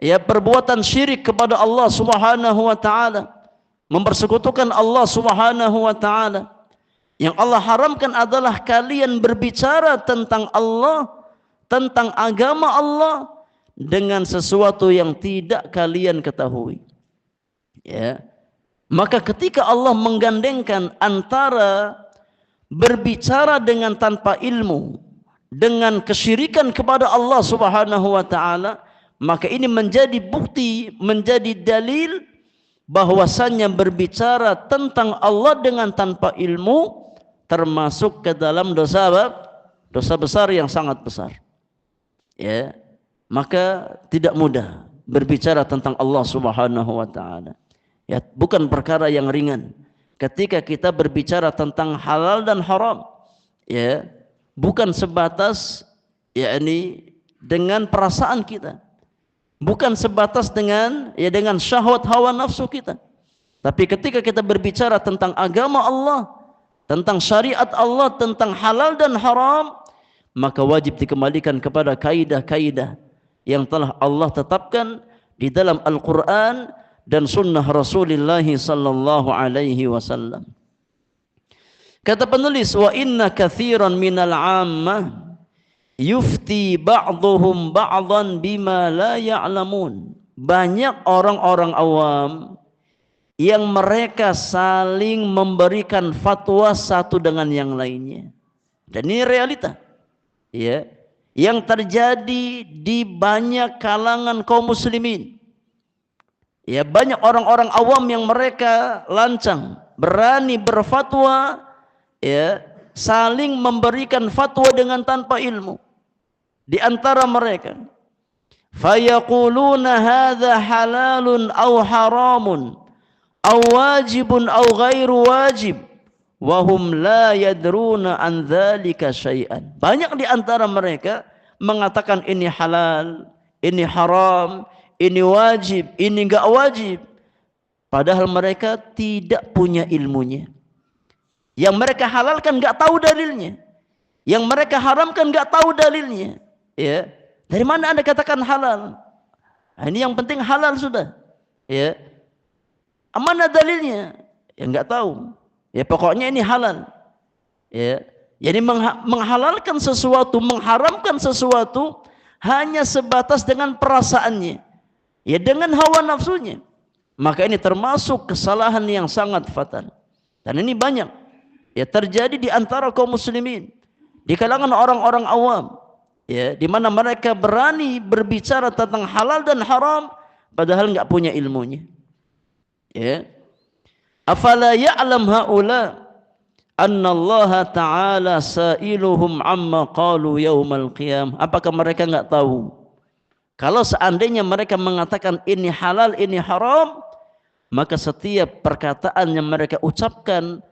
A: ya perbuatan syirik kepada Allah Subhanahu wa ta'ala, mempersekutukan Allah Subhanahu wa ta'ala. Yang Allah haramkan adalah kalian berbicara tentang Allah, tentang agama Allah dengan sesuatu yang tidak kalian ketahui. Ya. Maka ketika Allah menggandengkan antara berbicara dengan tanpa ilmu dengan kesyirikan kepada Allah Subhanahu wa ta'ala, maka ini menjadi bukti, menjadi dalil bahwasannya berbicara tentang Allah dengan tanpa ilmu termasuk ke dalam dosa besar yang sangat besar. Ya, maka tidak mudah berbicara tentang Allah Subhanahu wa ta'ala. Ya, bukan perkara yang ringan ketika kita berbicara tentang halal dan haram. Ya, bukan sebatas yakni dengan perasaan kita, bukan sebatas dengan syahwat hawa nafsu kita. Tapi ketika kita berbicara tentang agama Allah, tentang syariat Allah, tentang halal dan haram, maka wajib dikembalikan kepada kaidah-kaidah yang telah Allah tetapkan di dalam Al-Quran dan sunnah Rasulullah sallallahu alaihi wasallam. Kata penulis, wa inna katsiran minal 'ammah yufti ba'dhum ba'dhan bima la ya'lamun. Banyak orang-orang awam yang mereka saling memberikan fatwa satu dengan yang lainnya. Dan ini realita, ya, yang terjadi di banyak kalangan kaum muslimin. Ya, banyak orang-orang awam yang mereka lancang, berani berfatwa, ya, saling memberikan fatwa dengan tanpa ilmu. Di antara mereka, fayaquluna hadza halalun aw haramun aw wajibun aw ghairu wajib wa hum la yadruna an dzalika syai'an. Banyak di antara mereka mengatakan ini halal, ini haram, ini wajib, ini enggak wajib, padahal mereka tidak punya ilmunya. Yang mereka halalkan enggak tahu dalilnya, yang mereka haramkan enggak tahu dalilnya. Ya, dari mana Anda katakan halal? Nah, ini yang penting halal sudah. Ya, mana dalilnya? Ya enggak tahu. Ya pokoknya ini halal. Ya, jadi menghalalkan sesuatu, mengharamkan sesuatu hanya sebatas dengan perasaannya, ya, dengan hawa nafsunya. Maka ini termasuk kesalahan yang sangat fatal. Dan ini banyak, ya, terjadi di antara kaum muslimin, di kalangan orang-orang awam, ya, di mana mereka berani berbicara tentang halal dan haram padahal enggak punya ilmunya. Ya. Afala ya'lam haula anna Allah Ta'ala sa'iluhum amma qalu yaumal qiyam. Apakah mereka enggak tahu kalau seandainya mereka mengatakan ini halal, ini haram, maka setiap perkataan yang mereka ucapkan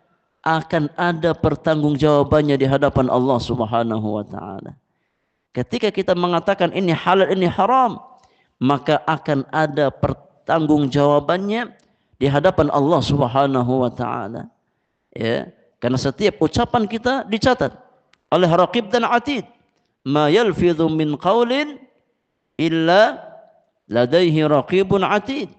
A: akan ada pertanggungjawabannya di hadapan Allah Subhanahu wa taala. Ketika kita mengatakan ini halal, ini haram, maka akan ada pertanggungjawabannya di hadapan Allah Subhanahu wa taala. Ya, karena setiap ucapan kita dicatat oleh Raqib dan Atid. Ma yalfidhu min qaulin illa ladaihi raqibun atid.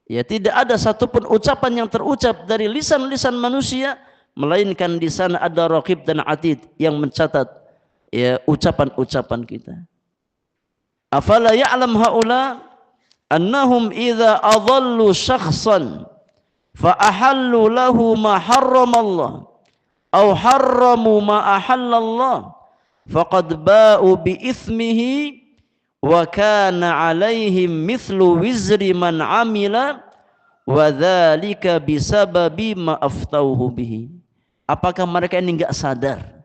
A: Ya, tidak ada satupun ucapan yang terucap dari lisan-lisan manusia melainkan di sana ada Raqib dan Atid yang mencatat, ya, ucapan-ucapan kita. Afala ya'lam haula annahum idza adallu syakhsan fa ahallu lahu ma harramallah aw harramu ma ahallallah faqad ba'u bi ithmihi wa kana 'alaihim mithlu wizri man 'amila wa dzalika bisababi ma aftauhu bihi. Apakah mereka ini enggak sadar?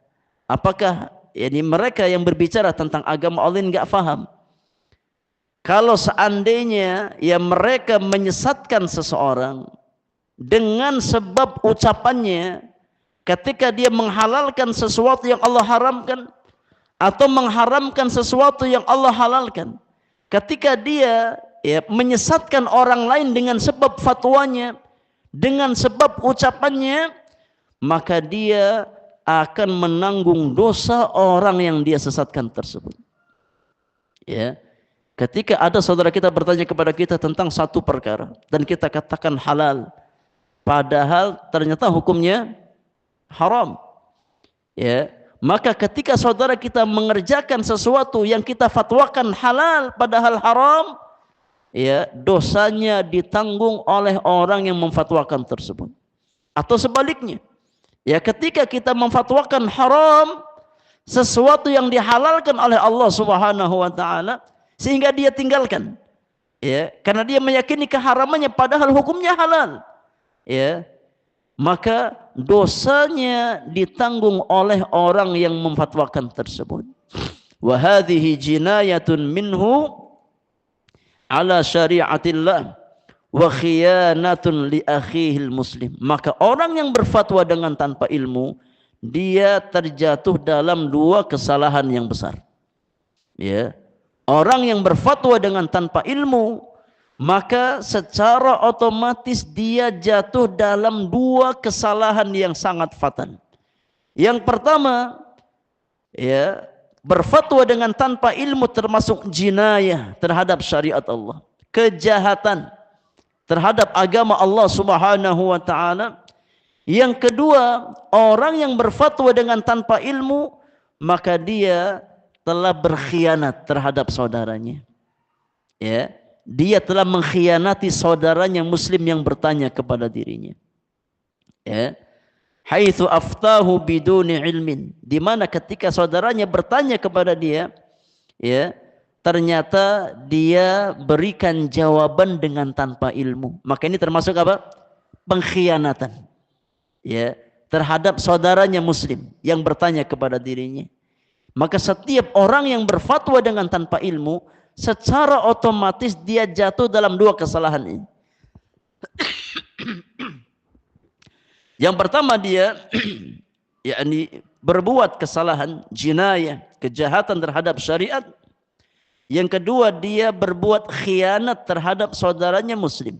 A: Apakah ini mereka yang berbicara tentang agama Allah enggak faham? Kalau seandainya ya mereka menyesatkan seseorang dengan sebab ucapannya ketika dia menghalalkan sesuatu yang Allah haramkan atau mengharamkan sesuatu yang Allah halalkan, ketika dia ya menyesatkan orang lain dengan sebab fatwanya, dengan sebab ucapannya, maka dia akan menanggung dosa orang yang dia sesatkan tersebut. Ya. Ketika ada saudara kita bertanya kepada kita tentang satu perkara dan kita katakan halal, padahal ternyata hukumnya haram, ya, maka ketika saudara kita mengerjakan sesuatu yang kita fatwakan halal padahal haram, ya, dosanya ditanggung oleh orang yang memfatwakan tersebut. Atau sebaliknya, ya, ketika kita memfatwakan haram sesuatu yang dihalalkan oleh Allah Subhanahu wa taala sehingga dia tinggalkan, ya, karena dia meyakini keharamannya padahal hukumnya halal, ya, maka dosanya ditanggung oleh orang yang memfatwakan tersebut. Wa hadhihi jinayatun minhu ala syariatillah wa khiyanatun li akhihil muslim. Maka orang yang berfatwa dengan tanpa ilmu, dia terjatuh dalam dua kesalahan yang besar. Ya. Orang yang berfatwa dengan tanpa ilmu, maka secara otomatis dia jatuh dalam dua kesalahan yang sangat fatal. Yang pertama, ya, berfatwa dengan tanpa ilmu termasuk jinayah terhadap syariat Allah, kejahatan terhadap agama Allah Subhanahu wa taala. Yang kedua, orang yang berfatwa dengan tanpa ilmu, maka dia telah berkhianat terhadap saudaranya. Ya, dia telah mengkhianati saudaranya muslim yang bertanya kepada dirinya. Ya. Haitsu aftahu biduni ilmin, di mana ketika saudaranya bertanya kepada dia, ya, ternyata dia berikan jawaban dengan tanpa ilmu. Maka ini termasuk apa? Pengkhianatan, ya, terhadap saudaranya muslim yang bertanya kepada dirinya. Maka setiap orang yang berfatwa dengan tanpa ilmu, secara otomatis dia jatuh dalam dua kesalahan ini. Yang pertama, dia yakni berbuat kesalahan jinayah, kejahatan terhadap syariat. Yang kedua, dia berbuat khianat terhadap saudaranya muslim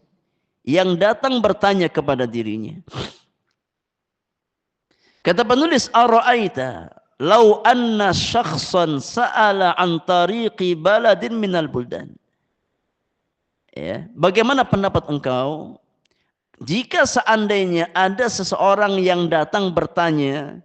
A: yang datang bertanya kepada dirinya. Kata penulis, ara'aita law anna syakhsan sa'ala an tariqi baladin minal buldan. Ya, bagaimana pendapat engkau jika seandainya ada seseorang yang datang bertanya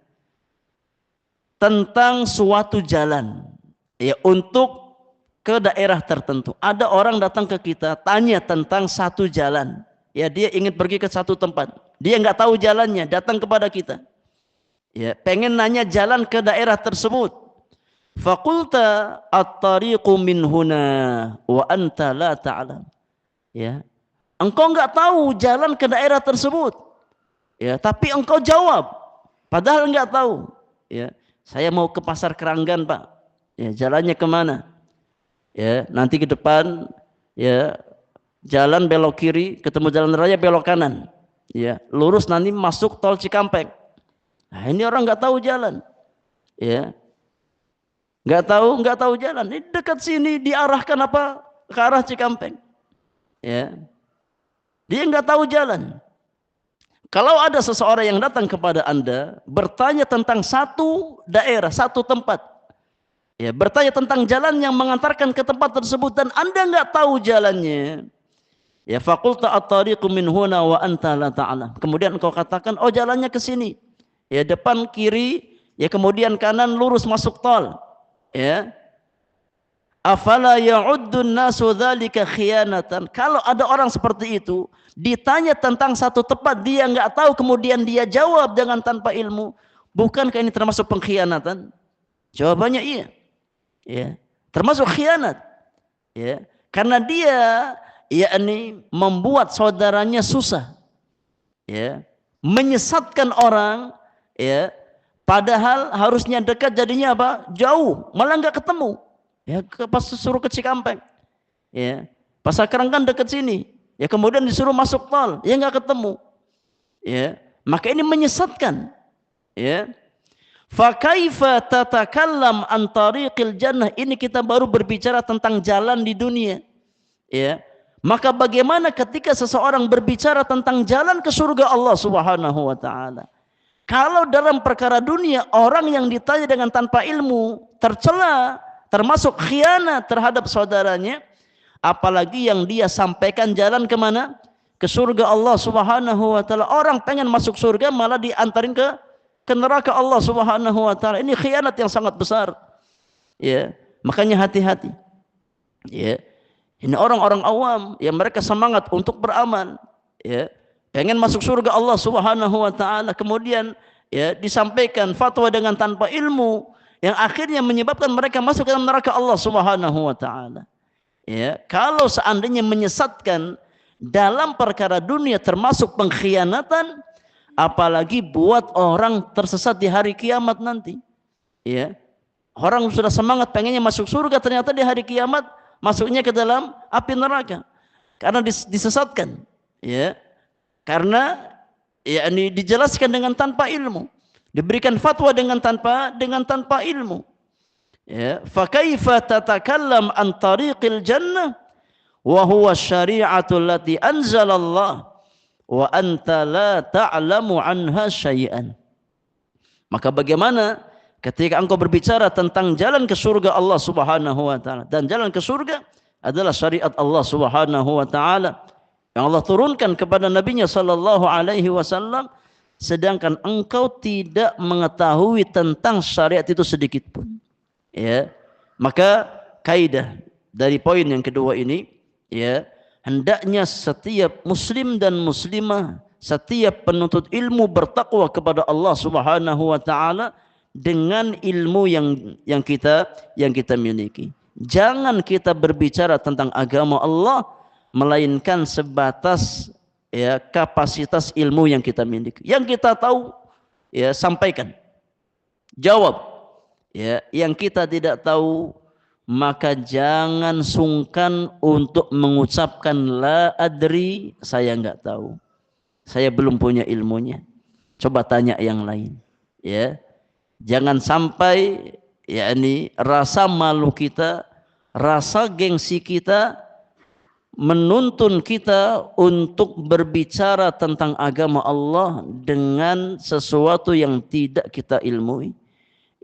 A: tentang suatu jalan, ya, untuk ke daerah tertentu. Ada orang datang ke kita tanya tentang satu jalan, ya, dia ingin pergi ke satu tempat, dia nggak tahu jalannya, datang kepada kita, ya, pengen nanya jalan ke daerah tersebut. Faqulta at-tariqu min huna wa anta la ta'lam. Ya, engkau nggak tahu jalan ke daerah tersebut, ya, tapi engkau jawab, padahal nggak tahu. Ya, saya mau ke Pasar Keranggan, Pak. Ya, jalannya kemana? Ya, nanti ke depan, ya, jalan belok kiri, ketemu jalan raya belok kanan. Ya, lurus nanti masuk tol Cikampek. Nah, ini orang nggak tahu jalan. Ya, nggak tahu jalan. Ini dekat sini diarahkan apa? Ke arah Cikampek. Ya, dia nggak tahu jalan. Kalau ada seseorang yang datang kepada Anda bertanya tentang satu daerah, satu tempat, ya, bertanya tentang jalan yang mengantarkan ke tempat tersebut dan Anda nggak tahu jalannya, ya, faqulta at-tariqu min huna wa anta la ta'lam. Kemudian engkau katakan, oh, jalannya ke sini, ya, depan kiri, ya, kemudian kanan, lurus masuk tol, ya. Afala ya'uddun nasu dzalika khiyanatan. Kalau ada orang seperti itu ditanya tentang satu tempat, dia nggak tahu, kemudian dia jawab dengan tanpa ilmu, bukankah ini termasuk pengkhianatan? Jawabannya iya, ya, termasuk khianat, ya, karena dia yakni membuat saudaranya susah, ya, menyesatkan orang, ya, padahal harusnya dekat, jadinya apa? Jauh, malah nggak ketemu. Ya, pas suruh ke Cikampek, ya, Pasar Keranggan dekat sini, ya, kemudian disuruh masuk tol, ya, nggak ketemu, ya, maka ini menyesatkan, ya. Fa kaifa tatakallam an tariqil jannah, ini kita baru berbicara tentang jalan di dunia, ya, maka bagaimana ketika seseorang berbicara tentang jalan ke surga Allah Subhanahu wa taala? Kalau dalam perkara dunia orang yang ditanya dengan tanpa ilmu tercela, termasuk khianat terhadap saudaranya, apalagi yang dia sampaikan jalan kemana? Ke surga Allah Subhanahu wa taala. Orang pengen masuk surga malah diantarin ke neraka Allah Subhanahu wa taala. Ini khianat yang sangat besar. Ya, makanya hati-hati. Ya. Ini orang-orang awam yang mereka semangat untuk beramal, ya, pengen masuk surga Allah Subhanahu wa taala, kemudian, ya, disampaikan fatwa dengan tanpa ilmu yang akhirnya menyebabkan mereka masuk ke dalam neraka Allah Subhanahu wa taala. Ya, kalau seandainya menyesatkan dalam perkara dunia termasuk pengkhianatan, apalagi buat orang tersesat di hari kiamat nanti. Ya. Orang sudah semangat pengennya masuk surga, ternyata di hari kiamat masuknya ke dalam api neraka karena disesatkan. Ya. Karena, ya, ini dijelaskan dengan tanpa ilmu, diberikan fatwa dengan tanpa ilmu. Ya, fa kaifa tatakallam an tariqil jannah wa huwa syari'atul lati anzalallah wa anta la ta'lamu anha syai'an. Maka bagaimana ketika engkau berbicara tentang jalan ke surga Allah Subhanahu wa taala, dan jalan ke surga adalah syariat Allah Subhanahu wa taala yang Allah turunkan kepada nabinya sallallahu alaihi wasallam, sedangkan engkau tidak mengetahui tentang syariat itu sedikit pun. Ya. Maka kaidah dari poin yang kedua ini, ya, hendaknya setiap muslim dan muslimah, setiap penuntut ilmu bertakwa kepada Allah Subhanahu wa taala dengan ilmu yang kita miliki. Jangan kita berbicara tentang agama Allah melainkan sebatas ya kapasitas ilmu yang kita miliki. Yang kita tahu ya sampaikan. Jawab. Ya, yang kita tidak tahu maka jangan sungkan untuk mengucapkan la adri, saya enggak tahu. Saya belum punya ilmunya. Coba tanya yang lain. Ya. Jangan sampai yakni rasa malu kita, rasa gengsi kita menuntun kita untuk berbicara tentang agama Allah dengan sesuatu yang tidak kita ilmui.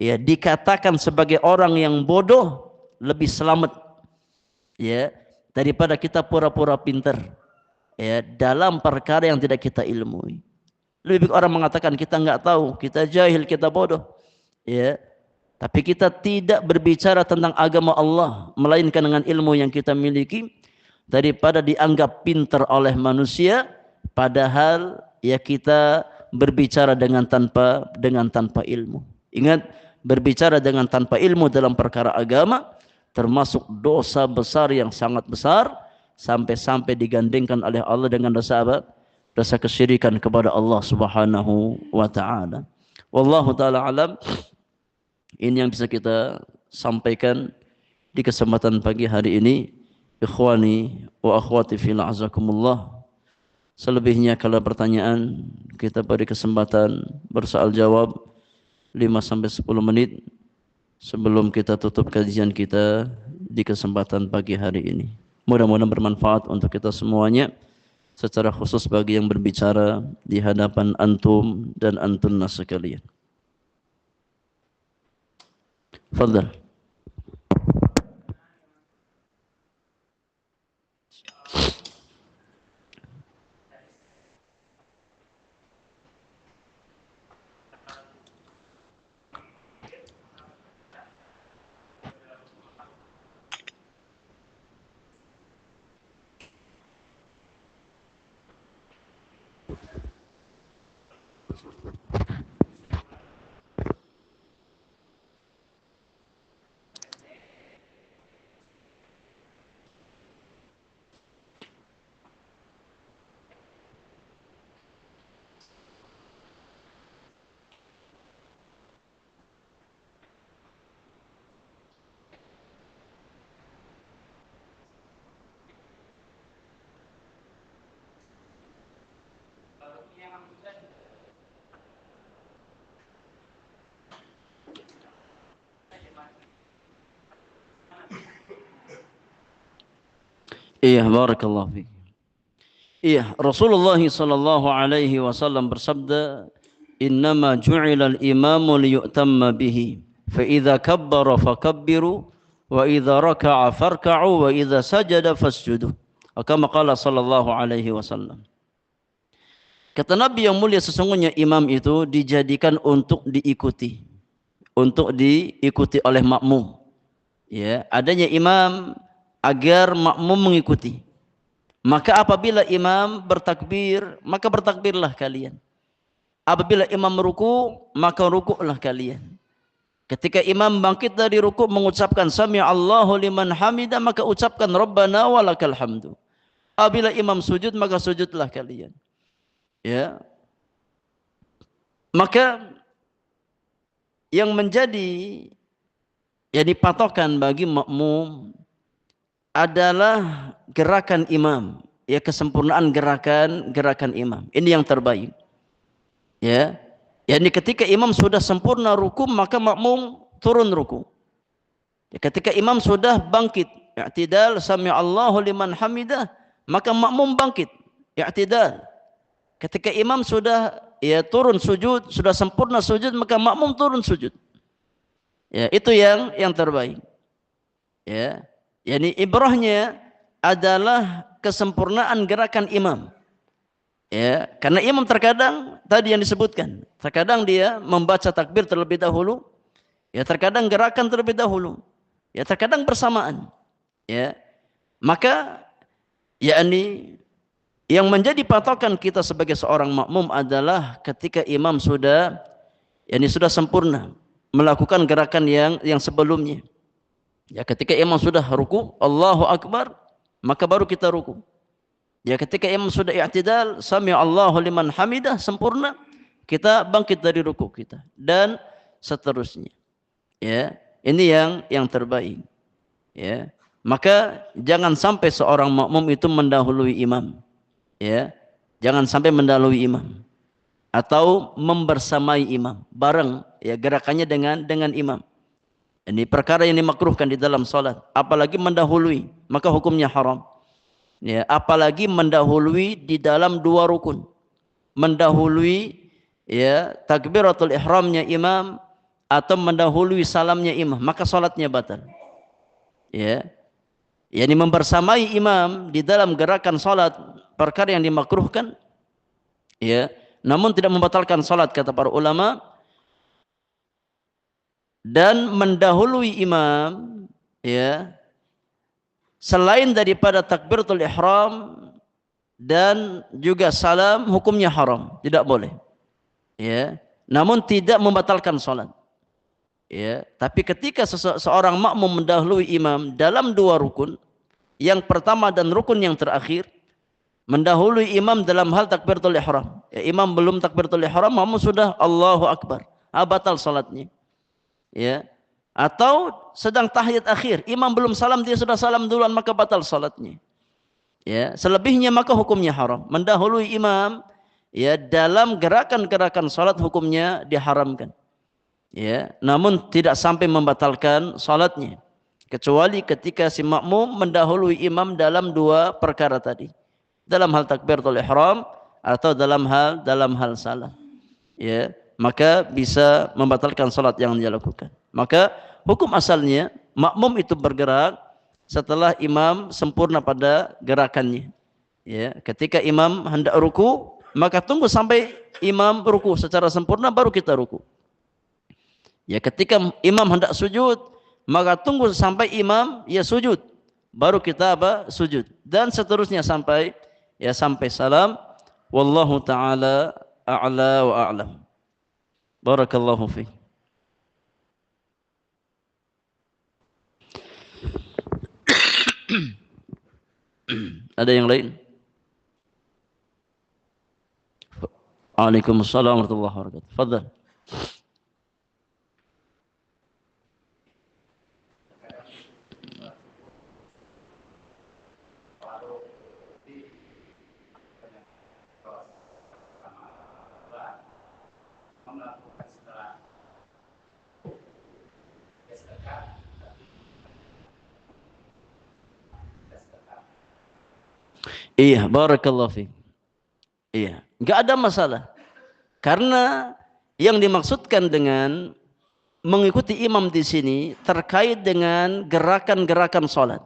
A: Ya, dikatakan sebagai orang yang bodoh lebih selamat ya daripada kita pura-pura pintar ya dalam perkara yang tidak kita ilmui. Lebih baik orang mengatakan kita enggak tahu, kita jahil, kita bodoh. Ya. Tapi kita tidak berbicara tentang agama Allah melainkan dengan ilmu yang kita miliki, daripada dianggap pintar oleh manusia padahal ya kita berbicara dengan tanpa ilmu. Ingat, berbicara dengan tanpa ilmu dalam perkara agama termasuk dosa besar yang sangat besar, sampai-sampai digandengkan oleh Allah dengan dosa apa? Dosa kesyirikan kepada Allah Subhanahu wa taala. Wallahu taala alam. Ini yang bisa kita sampaikan di kesempatan pagi hari ini. Ikhwani wa akhwati fillah azakumullah. Selebihnya kalau pertanyaan kita beri kesempatan bersoal jawab 5-10 menit sebelum kita tutup kajian kita di kesempatan pagi hari ini. Mudah-mudahan bermanfaat untuk kita semuanya, secara khusus bagi yang berbicara di hadapan antum dan antunnas sekalian. Fadhal. Iya, barakallahu fiik. Iya, Rasulullah sallallahu alaihi wasallam bersabda, "Innama ju'ila al-imamu liyu'tamma bihi, fa idza kabbara fakabbiru, wa idza raka'a farka'u, wa idza sajada fasjudu." Kama qala sallallahu alaihi wasallam. Kata Nabi yang mulia, sesungguhnya imam itu dijadikan untuk diikuti, oleh makmum. Ya, adanya imam agar makmum mengikuti. Maka apabila imam bertakbir, maka bertakbirlah kalian. Apabila imam ruku, maka rukuklah kalian. Ketika imam bangkit dari ruku mengucapkan sami Allahu liman hamidah, maka ucapkan Rabbana walakal hamdu. Apabila imam sujud, maka sujudlah kalian. Ya. Maka yang menjadi patokan bagi makmum adalah gerakan imam, ya, kesempurnaan gerakan imam. Ini yang terbaik. Ya. Yani ketika imam sudah sempurna ruku, maka makmum turun ruku. Ya, ketika imam sudah bangkit, i'tidal sami Allahu liman hamidah, maka makmum bangkit, i'tidal. Ketika imam sudah ya turun sujud, sudah sempurna sujud, maka makmum turun sujud. Ya, itu yang terbaik. Ya. Yani ibrahnya adalah kesempurnaan gerakan imam. Ya, karena imam terkadang tadi yang disebutkan, terkadang dia membaca takbir terlebih dahulu, ya terkadang gerakan terlebih dahulu, ya terkadang bersamaan. Ya. Maka yakni yang menjadi patokan kita sebagai seorang makmum adalah ketika imam sudah sempurna melakukan gerakan yang sebelumnya. Ya, ketika imam sudah ruku, Allahu Akbar, maka baru kita ruku. Ya, ketika imam sudah i'tidal, sami Allahu liman hamidah, sempurna, kita bangkit dari ruku kita dan seterusnya. Ya, ini yang terbaik. Ya. Maka jangan sampai seorang makmum itu mendahului imam. Ya. Jangan sampai mendahului imam atau membersamai imam, bareng ya gerakannya dengan imam. Ini perkara yang dimakruhkan di dalam salat, apalagi mendahului, maka hukumnya haram. Ya, apalagi mendahului di dalam dua rukun. Mendahului ya takbiratul ihramnya imam atau mendahului salamnya imam, maka salatnya batal. Ya. Yani membersamai imam di dalam gerakan salat perkara yang dimakruhkan. Ya, namun tidak membatalkan salat kata para ulama. Dan mendahului imam ya selain daripada takbiratul ihram dan juga salam, hukumnya haram, tidak boleh. Ya, namun tidak membatalkan salat. Ya, tapi ketika seorang makmum mendahului imam dalam dua rukun, yang pertama dan rukun yang terakhir, mendahului imam dalam hal takbiratul ihram. Ya, imam belum takbiratul ihram, makmum sudah Allahu Akbar, batal salatnya. Ya, atau sedang tahiyat akhir, imam belum salam, dia sudah salam duluan, maka batal salatnya. Ya, selebihnya maka hukumnya haram. Mendahului imam ya dalam gerakan-gerakan salat hukumnya diharamkan. Ya, namun tidak sampai membatalkan salatnya, kecuali ketika si makmum mendahului imam dalam dua perkara tadi, dalam hal takbiratul ihram atau dalam hal salam. Ya, maka bisa membatalkan salat yang dia lakukan. Maka hukum asalnya makmum itu bergerak setelah imam sempurna pada gerakannya. Ya, ketika imam hendak ruku, maka tunggu sampai imam ruku secara sempurna baru kita ruku. Ya, ketika imam hendak sujud, maka tunggu sampai imam sujud, baru kita sujud, dan seterusnya sampai salam. Wallahu taala a'la wa a'lam. Barakallahu fiik. Ada yang lain? Waalaikumsalam warahmatullahi wabarakatuh. Fadhal. Iya, barakallahu fiik. Iya, enggak ada masalah. Karena yang dimaksudkan dengan mengikuti imam di sini terkait dengan gerakan-gerakan salat.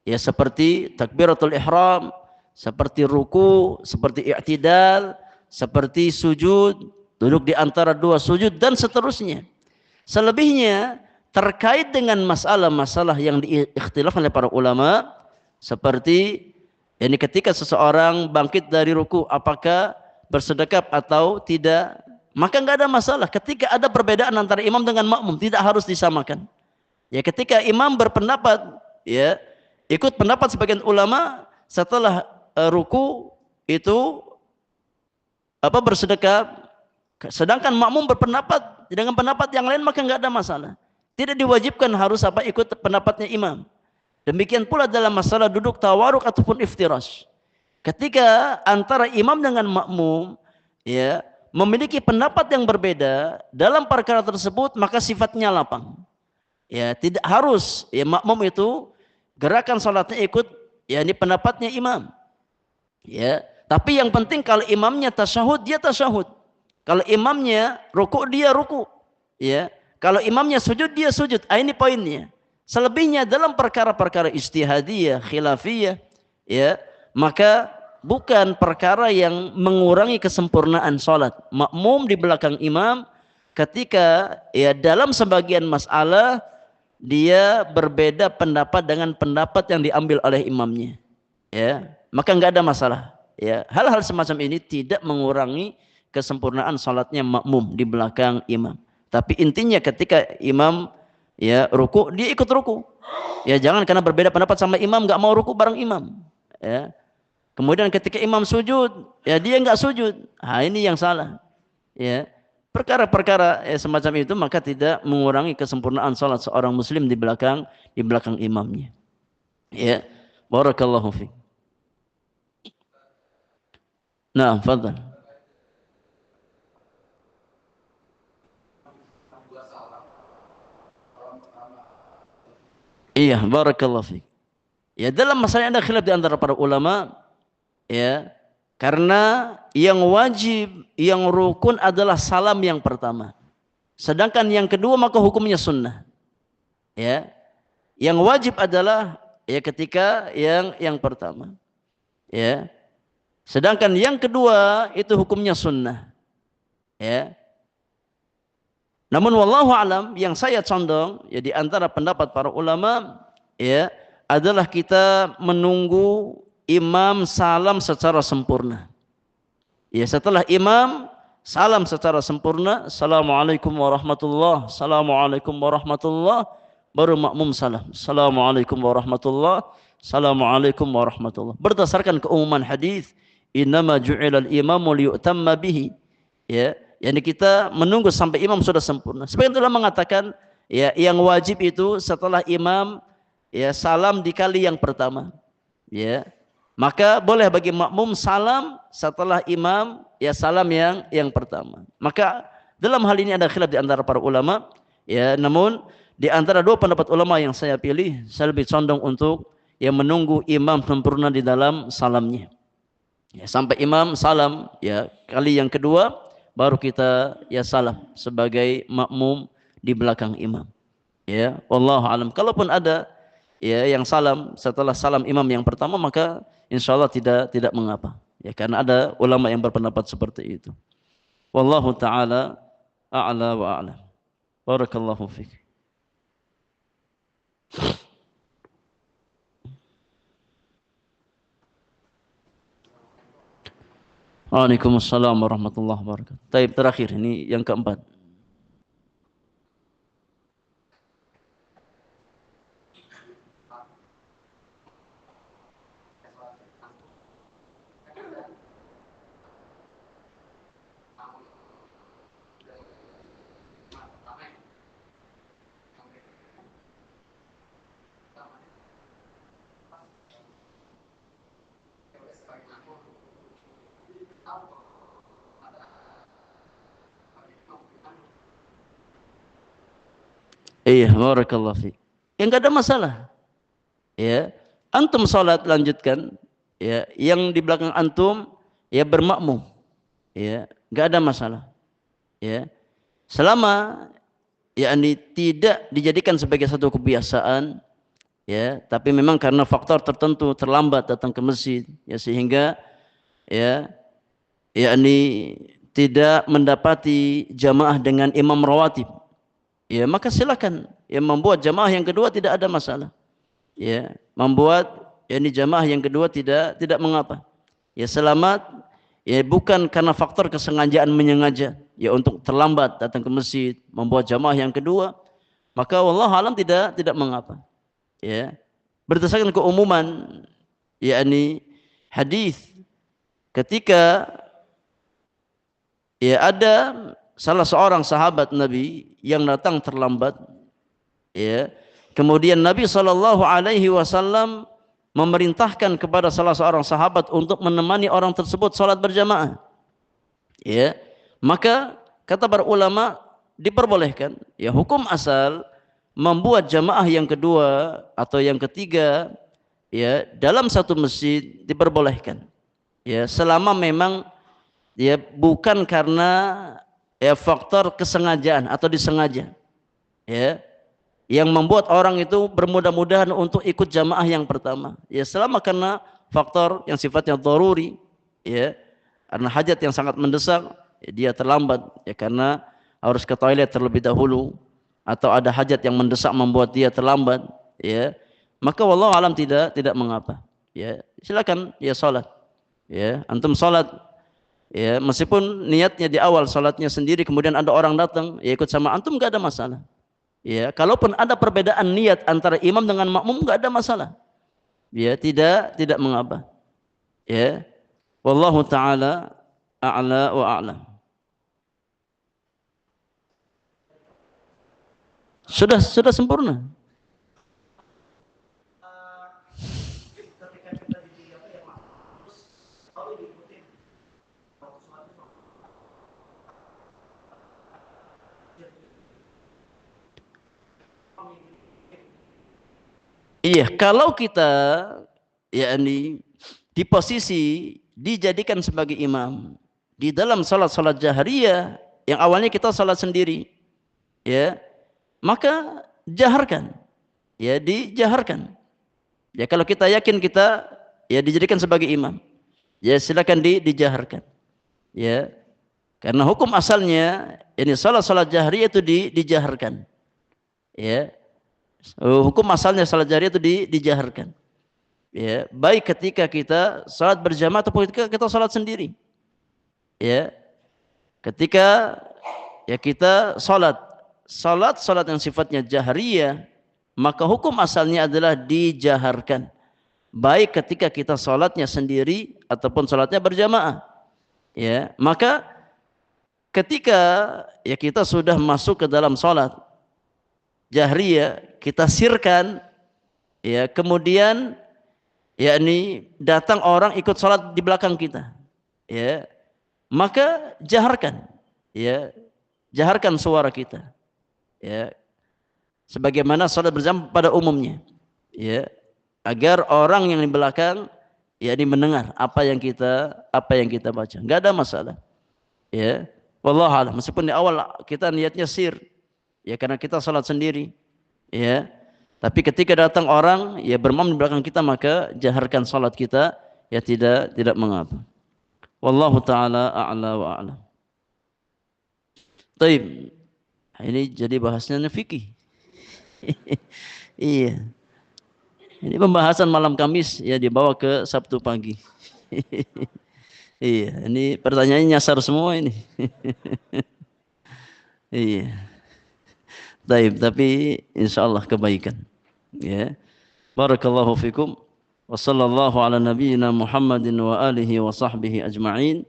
A: Ya, seperti takbiratul ihram, seperti ruku, seperti i'tidal, seperti sujud, duduk di antara dua sujud dan seterusnya. Selebihnya terkait dengan masalah-masalah yang diikhtilafkan oleh para ulama, seperti ketika seseorang bangkit dari ruku, apakah bersedekap atau tidak, maka enggak ada masalah. Ketika ada perbedaan antara imam dengan makmum, tidak harus disamakan. Ya, ketika imam berpendapat, ya, ikut pendapat sebagian ulama, setelah ruku itu bersedekap, sedangkan makmum berpendapat dengan pendapat yang lain, maka enggak ada masalah. Tidak diwajibkan harus ikut pendapatnya imam. Demikian pula dalam masalah duduk tawaruk ataupun iftirash. Ketika antara imam dengan makmum ya memiliki pendapat yang berbeda dalam perkara tersebut, maka sifatnya lapang. Ya, tidak harus makmum itu gerakan salatnya ikut pendapatnya imam. Ya, Tapi yang penting kalau imamnya tasyahud, dia tasyahud. Kalau imamnya ruku, dia ruku. Ya. Kalau imamnya sujud, dia sujud. Ini poinnya. Selebihnya dalam perkara-perkara istihadiyah, khilafiyah, ya, maka bukan perkara yang mengurangi kesempurnaan salat. Makmum di belakang imam ketika ya dalam sebagian masalah dia berbeda pendapat dengan pendapat yang diambil oleh imamnya. Ya, maka enggak ada masalah. Ya, hal-hal semacam ini tidak mengurangi kesempurnaan salatnya makmum di belakang imam. Tapi intinya ketika imam ya ruku, dia ikut ruku. Ya jangan karena berbeda pendapat sama imam enggak mau ruku bareng imam. Ya. Kemudian ketika imam sujud, ya dia enggak sujud. Nah, ini yang salah. Ya. Perkara-perkara semacam itu maka tidak mengurangi kesempurnaan salat seorang muslim di belakang imamnya. Ya. Barakallahu fiik. Nah, fadhal. Iya, barakallahu fiik. Ya, dalam masalah ada khilaf di antara para ulama, ya. Karena yang wajib, yang rukun adalah salam yang pertama. Sedangkan yang kedua maka hukumnya sunnah. Ya. Yang wajib adalah ya ketika yang pertama. Ya. Sedangkan yang kedua itu hukumnya sunnah. Ya. Namun wallahu alam yang saya condong ya di antara pendapat para ulama ya adalah kita menunggu imam salam secara sempurna. Ya setelah imam salam secara sempurna, assalamualaikum warahmatullah, assalamualaikum warahmatullah, baru makmum salam, assalamualaikum warahmatullah, assalamualaikum warahmatullah. Berdasarkan keumuman hadis, innama ju'ilal imamu liyu'tamma bihi. Ya, yakni kita menunggu sampai imam sudah sempurna. Sebagian ulama mengatakan ya yang wajib itu setelah imam ya salam dikali yang pertama. Ya. Maka boleh bagi makmum salam setelah imam ya salam yang pertama. Maka dalam hal ini ada khilaf di antara para ulama ya, namun di antara dua pendapat ulama yang saya pilih, saya lebih condong untuk yang menunggu imam sempurna di dalam salamnya. Ya, sampai imam salam ya kali yang kedua baru kita ya salam sebagai makmum di belakang imam. Ya, wallahu alam. Kalaupun ada ya yang salam setelah salam imam yang pertama maka insyaallah tidak mengapa. Ya, karena ada ulama yang berpendapat seperti itu. Wallahu taala a'la wa a'lam. Barakallahu fiik. Waalaikumsalam warahmatullahi wabarakatuh. Taib terakhir ini yang keempat. Iya, barakallahu fiik. Ya enggak ada masalah. Ya, antum salat lanjutkan. Ya, yang di belakang antum ya bermakmum. Ya, enggak ada masalah. Ya. Selama yakni tidak dijadikan sebagai satu kebiasaan ya, tapi memang karena faktor tertentu terlambat datang ke masjid ya sehingga ya yakni tidak mendapati jamaah dengan imam rawatib. Ya, maka silakan ya membuat jamaah yang kedua tidak ada masalah. Ya, membuat yakni jamaah yang kedua tidak mengapa. Ya selamat ya bukan karena faktor kesengajaan menyengaja ya untuk terlambat datang ke masjid membuat jamaah yang kedua, maka wallahu alam tidak mengapa. Ya. Berdasarkan keumuman yakni hadis ketika ya ada salah seorang sahabat Nabi yang datang terlambat ya. Kemudian Nabi SAW memerintahkan kepada salah seorang sahabat untuk menemani orang tersebut salat berjamaah. Ya. Maka kata para ulama diperbolehkan. Ya, hukum asal membuat jamaah yang kedua atau yang ketiga ya dalam satu masjid diperbolehkan. Ya, selama memang ya bukan karena ya faktor kesengajaan atau disengaja. Ya, yang membuat orang itu bermudah-mudahan untuk ikut jamaah yang pertama. Ya, selama karena faktor yang sifatnya daruri, ya, karena hajat yang sangat mendesak, ya, dia terlambat, ya karena harus ke toilet terlebih dahulu, atau ada hajat yang mendesak membuat dia terlambat, ya, maka wallahu alam tidak mengapa. Ya, silakan ya salat. Ya, antum salat, ya meskipun niatnya di awal salatnya sendiri, kemudian ada orang datang, ya ikut sama antum nggak ada masalah. Ya, kalaupun ada perbedaan niat antara imam dengan makmum nggak ada masalah. Ya, tidak mengapa. Ya, wallahu taala a'la wa a'lam. Sudah sempurna. Iya, kalau kita yakni di posisi dijadikan sebagai imam di dalam salat-salat jahriyah yang awalnya kita salat sendiri, ya, maka jaharkan, ya dijaharkan. Ya kalau kita yakin kita ya dijadikan sebagai imam, ya silakan dijaharkan. Ya, karena hukum asalnya ini salat-salat jahriyah itu dijaharkan. Ya, hukum asalnya salat jahriyah itu dijaharkan. Ya, baik ketika kita salat berjamaah ataupun ketika kita salat sendiri. Ya, ketika ya kita salat yang sifatnya jahriyah, maka hukum asalnya adalah dijaharkan. Baik ketika kita salatnya sendiri ataupun salatnya berjamaah. Ya, maka ketika ya kita sudah masuk ke dalam salat jahriyah, kita sirkan, ya kemudian yakni datang orang ikut salat di belakang kita, ya maka jaharkan, ya jaharkan suara kita, ya sebagaimana salat berjamaah pada umumnya, ya agar orang yang di belakang yakni mendengar apa yang kita baca, nggak ada masalah, ya wallahu a'lam. Meskipun di awal kita niatnya sir, ya karena kita salat sendiri, ya tapi ketika datang orang ya bermakmum di belakang kita, maka jaharkan salat kita, ya tidak mengapa. Wallahu taala a'la wa a'lam. Baik. Ini jadi bahasnya fikih. Iya. Ini pembahasan malam Kamis ya dibawa ke Sabtu pagi. Iya, ini pertanyaannya nyasar semua ini. Iya. Baik, tapi insyaallah kebaikan. Ya. Barakallahu fikum. Wa sallallahu ala nabiyyina Muhammadin wa alihi wa sahbihi ajma'in.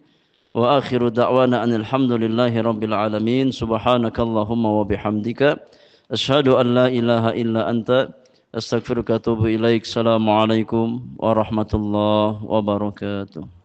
A: Wa akhiru da'wana anil hamdulillahi rabbil alamin. Subhanakallahumma wa bihamdika asyhadu an la ilaha illa anta astaghfiruka wa atubu ilaik. Assalamualaikum warahmatullahi wabarakatuh.